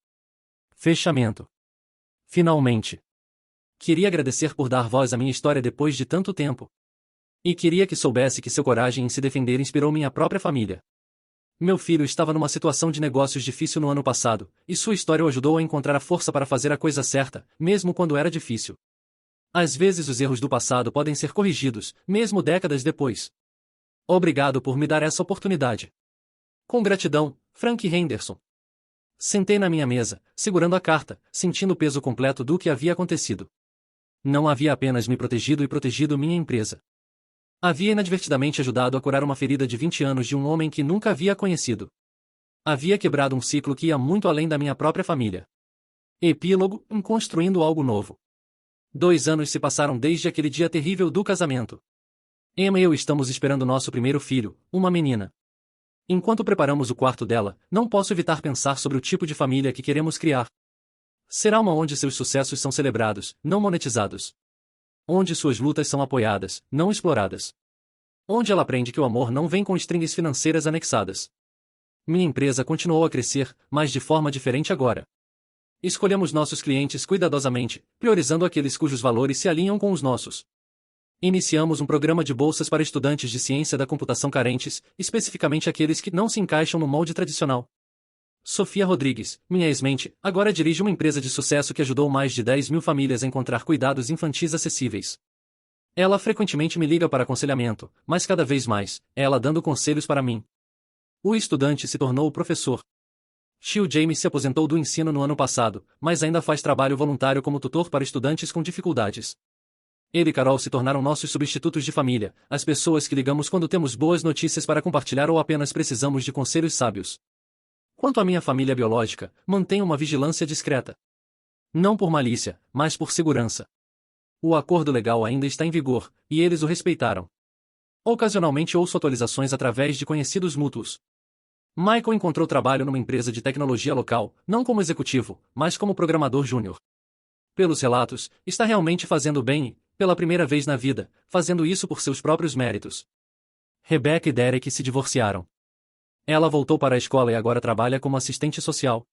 Fechamento. Finalmente. Queria agradecer por dar voz à minha história depois de tanto tempo. E queria que soubesse que seu coragem em se defender inspirou minha própria família. Meu filho estava numa situação de negócios difícil no ano passado, e sua história o ajudou a encontrar a força para fazer a coisa certa, mesmo quando era difícil. Às vezes os erros do passado podem ser corrigidos, mesmo décadas depois. Obrigado por me dar essa oportunidade. Com gratidão, Frank Henderson. Sentei na minha mesa, segurando a carta, sentindo o peso completo do que havia acontecido. Não havia apenas me protegido e protegido minha empresa. Havia inadvertidamente ajudado a curar uma ferida de 20 anos de um homem que nunca havia conhecido. Havia quebrado um ciclo que ia muito além da minha própria família. Epílogo, construindo algo novo. 2 anos se passaram desde aquele dia terrível do casamento. Emma e eu estamos esperando nosso primeiro filho, uma menina. Enquanto preparamos o quarto dela, não posso evitar pensar sobre o tipo de família que queremos criar. Será uma onde seus sucessos são celebrados, não monetizados. Onde suas lutas são apoiadas, não exploradas. Onde ela aprende que o amor não vem com strings financeiras anexadas. Minha empresa continuou a crescer, mas de forma diferente agora. Escolhemos nossos clientes cuidadosamente, priorizando aqueles cujos valores se alinham com os nossos. Iniciamos um programa de bolsas para estudantes de ciência da computação carentes, especificamente aqueles que não se encaixam no molde tradicional. Sofia Rodrigues, minha ex-mente, agora dirige uma empresa de sucesso que ajudou mais de 10.000 famílias a encontrar cuidados infantis acessíveis. Ela frequentemente me liga para aconselhamento, mas cada vez mais, é ela dando conselhos para mim. O estudante se tornou o professor. Tio James se aposentou do ensino no ano passado, mas ainda faz trabalho voluntário como tutor para estudantes com dificuldades. Ele e Carol se tornaram nossos substitutos de família, as pessoas que ligamos quando temos boas notícias para compartilhar ou apenas precisamos de conselhos sábios. Quanto à minha família biológica, mantenho uma vigilância discreta. Não por malícia, mas por segurança. O acordo legal ainda está em vigor, e eles o respeitaram. Ocasionalmente ouço atualizações através de conhecidos mútuos. Michael encontrou trabalho numa empresa de tecnologia local, não como executivo, mas como programador júnior. Pelos relatos, está realmente fazendo bem e, pela primeira vez na vida, fazendo isso por seus próprios méritos. Rebecca e Derek se divorciaram. Ela voltou para a escola e agora trabalha como assistente social.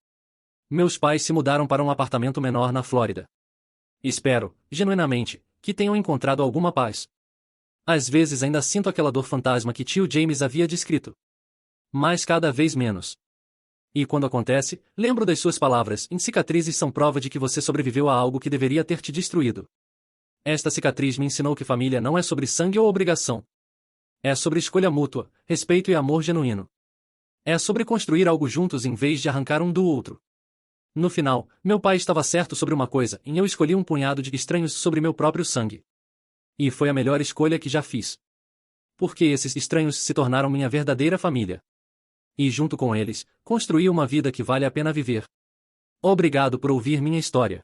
Meus pais se mudaram para um apartamento menor na Flórida. Espero, genuinamente, que tenham encontrado alguma paz. Às vezes ainda sinto aquela dor fantasma que tio James havia descrito. Mas cada vez menos. E quando acontece, lembro das suas palavras, cicatrizes são prova de que você sobreviveu a algo que deveria ter te destruído. Esta cicatriz me ensinou que família não é sobre sangue ou obrigação. É sobre escolha mútua, respeito e amor genuíno. É sobre construir algo juntos em vez de arrancar um do outro. No final, meu pai estava certo sobre uma coisa, e eu escolhi um punhado de estranhos sobre meu próprio sangue. E foi a melhor escolha que já fiz. Porque esses estranhos se tornaram minha verdadeira família. E junto com eles, construí uma vida que vale a pena viver. Obrigado por ouvir minha história.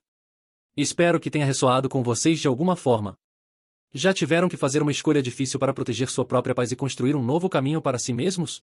Espero que tenha ressoado com vocês de alguma forma. Já tiveram que fazer uma escolha difícil para proteger sua própria paz e construir um novo caminho para si mesmos?